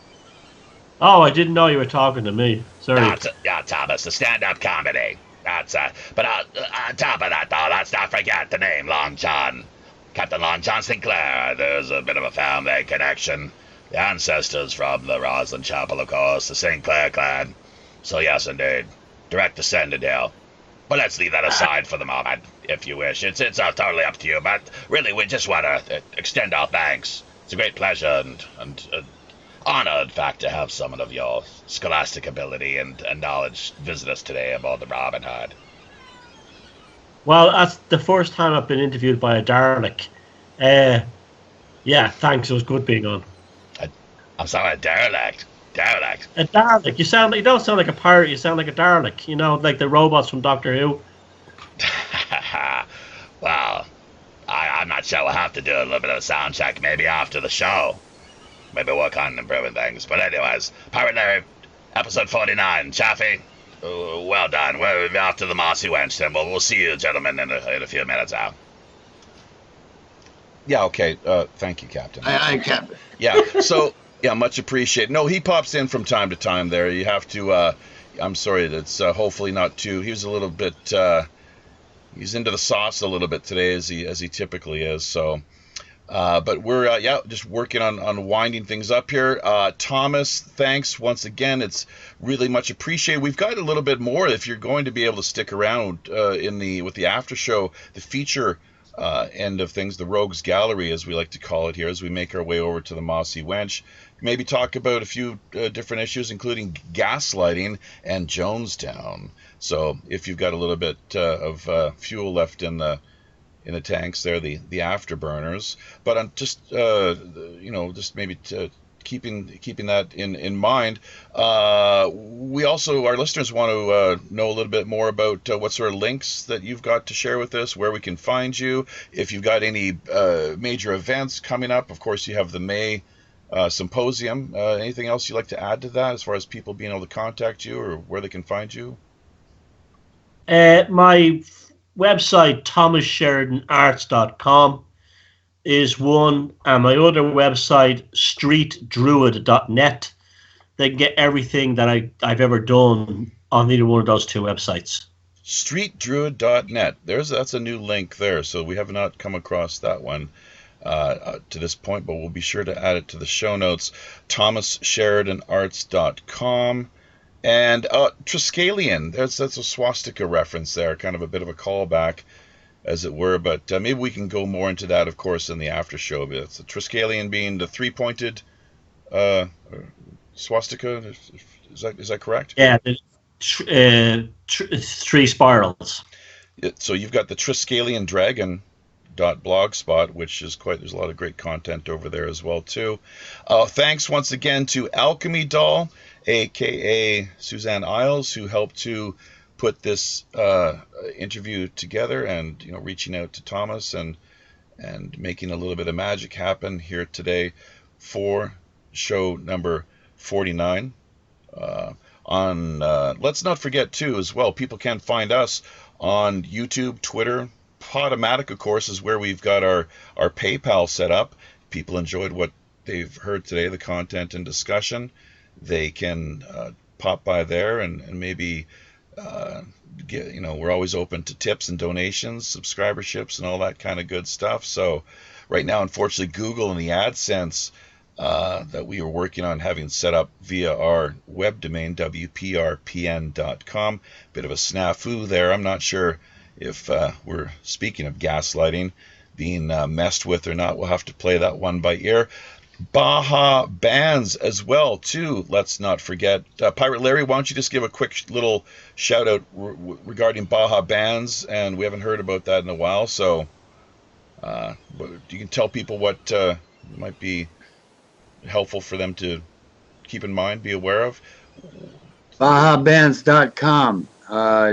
Oh, I didn't know you were talking to me. Sorry. Yeah, Thomas, the stand-up comedy. But on top of that, though, let's not forget the name Long John. Captain Long John Sinclair. There's a bit of a family connection. The ancestors from the Roslin Chapel, of course, the Sinclair clan. So yes, indeed, direct descendant here. But let's leave that aside for the moment, if you wish. It's totally up to you, but really, we just want to extend our thanks. It's a great pleasure and honor, in fact, to have someone of your scholastic ability and knowledge visit us today aboard the Robin Hood. Well, that's the first time I've been interviewed by a Dalek. Yeah, thanks. It was good being on. I'm sorry, a derelict. A Dalek. You don't sound like a pirate. You sound like a Dalek. You know, like the robots from Doctor Who. Well, I'm not sure. We'll have to do a little bit of a sound check maybe after the show. Maybe work on improving things. But anyways, Pirate Larry, episode 49. Chaffee, well done. We're off to the Mossy Wench, then we'll see you, gentlemen, in a few minutes now. Yeah, okay. Thank you, Captain. Aye, Captain. Yeah, so, yeah, much appreciated. No, he pops in from time to time there. You have to, I'm sorry, that's hopefully not too, he was a little bit, he's into the sauce a little bit today, as he typically is, so, but we're, just working on winding things up here. Thomas, thanks once again. It's really much appreciated. We've got a little bit more if you're going to be able to stick around with the after show, the feature end of things, the Rogues Gallery, as we like to call it here, as we make our way over to the Mossy Wench. Maybe talk about a few different issues, including gaslighting and Jonestown. So if you've got a little bit of fuel left in the tanks there, the afterburners. But I'm just just maybe keeping that in mind. We also, our listeners want to know a little bit more about what sort of links that you've got to share with us, where we can find you, if you've got any major events coming up. Of course, you have the May symposium. Anything else you'd like to add to that, as far as people being able to contact you or where they can find you? My website, thomassheridanarts.com, is one, and my other website, streetdruid.net. They can get everything that I've ever done on either one of those two websites. Streetdruid.net. That's a new link there, so we have not come across that one to this point, but we'll be sure to add it to the show notes. thomassheridanarts.com. And Triskelion, that's a swastika reference there, kind of a bit of a callback, as it were, but maybe we can go more into that, of course, in the after show. But it's the Triskelion being the three-pointed swastika. Is that correct? Yeah, three spirals. So you've got the Triskelion Dragon .blogspot, which is there's a lot of great content over there as well too. Thanks once again to Alchemy Doll, aka Suzanne Isles, who helped to put this interview together, and reaching out to Thomas and making a little bit of magic happen here today for show number 49. Let's not forget too, as well, people can find us on YouTube, Twitter. Podomatic, of course, is where we've got our PayPal set up. People enjoyed what they've heard today, the content and discussion. They can pop by there and maybe we're always open to tips and donations, subscriberships, and all that kind of good stuff. So right now, unfortunately, Google and the AdSense that we are working on having set up via our web domain, wprpn.com. Bit of a snafu there. I'm not sure if we're speaking of gaslighting being messed with or not. We'll have to play that one by ear. Baja Bands as well too, let's not forget. Pirate Larry, why don't you just give a quick little shout out regarding Baja Bands, and we haven't heard about that in a while, so you can tell people what might be helpful for them to keep in mind, be aware of. BajaBands.com.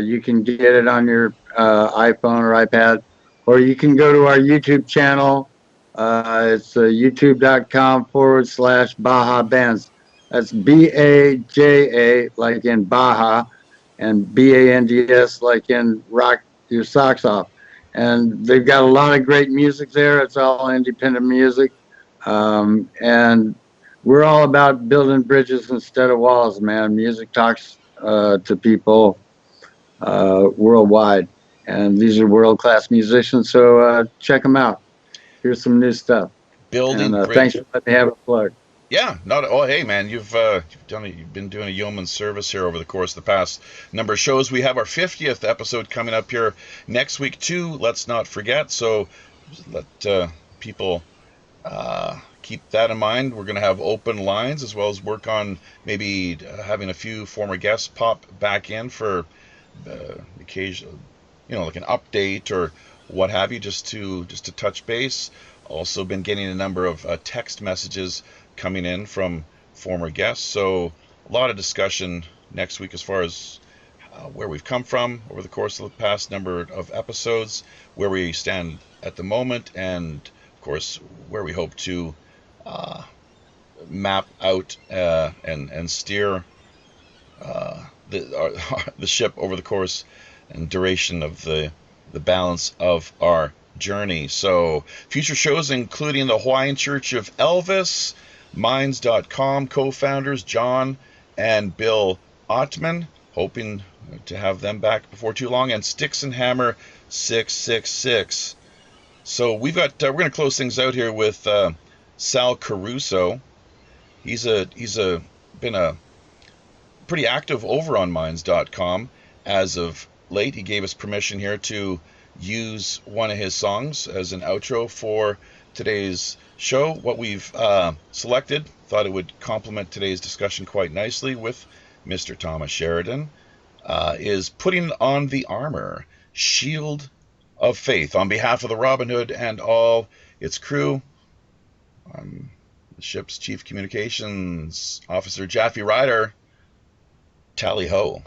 You can get it on your iPhone or iPad, or you can go to our YouTube channel. It's youtube.com/Baja Bands. That's BAJA, like in Baja, and BANDS, like in rock your socks off. And they've got a lot of great music there. It's all independent music. And we're all about building bridges instead of walls, man. Music talks to people worldwide, and these are world-class musicians, so check them out. Here's some new stuff. Building and thanks for letting me have a plug. Yeah, hey man, you've been doing a yeoman's service here over the course of the past number of shows. We have our 50th episode coming up here next week too, let's not forget, so let people keep that in mind. We're going to have open lines, as well as work on maybe having a few former guests pop back in for occasional, like an update or what have you, just to touch base. Also been getting a number of text messages coming in from former guests, so a lot of discussion next week as far as where we've come from over the course of the past number of episodes, where we stand at the moment, and of course where we hope to map out and steer the ship over the course and duration of the balance of our journey. So future shows including the Hawaiian Church of Elvis, Minds.com co-founders John and Bill Ottman, hoping to have them back before too long, and Sticks and Hammer 666. So we're going to close things out here with Sal Caruso. He's been a pretty active over on Minds.com as of late. He gave us permission here to use one of his songs as an outro for today's show. What we've selected, thought it would complement today's discussion quite nicely with Mr. Thomas Sheridan, is Putting on the Armor, Shield of Faith. On behalf of the Robin Hood and all its crew, I'm the ship's Chief Communications Officer, Jaffe Ryder. Tally ho.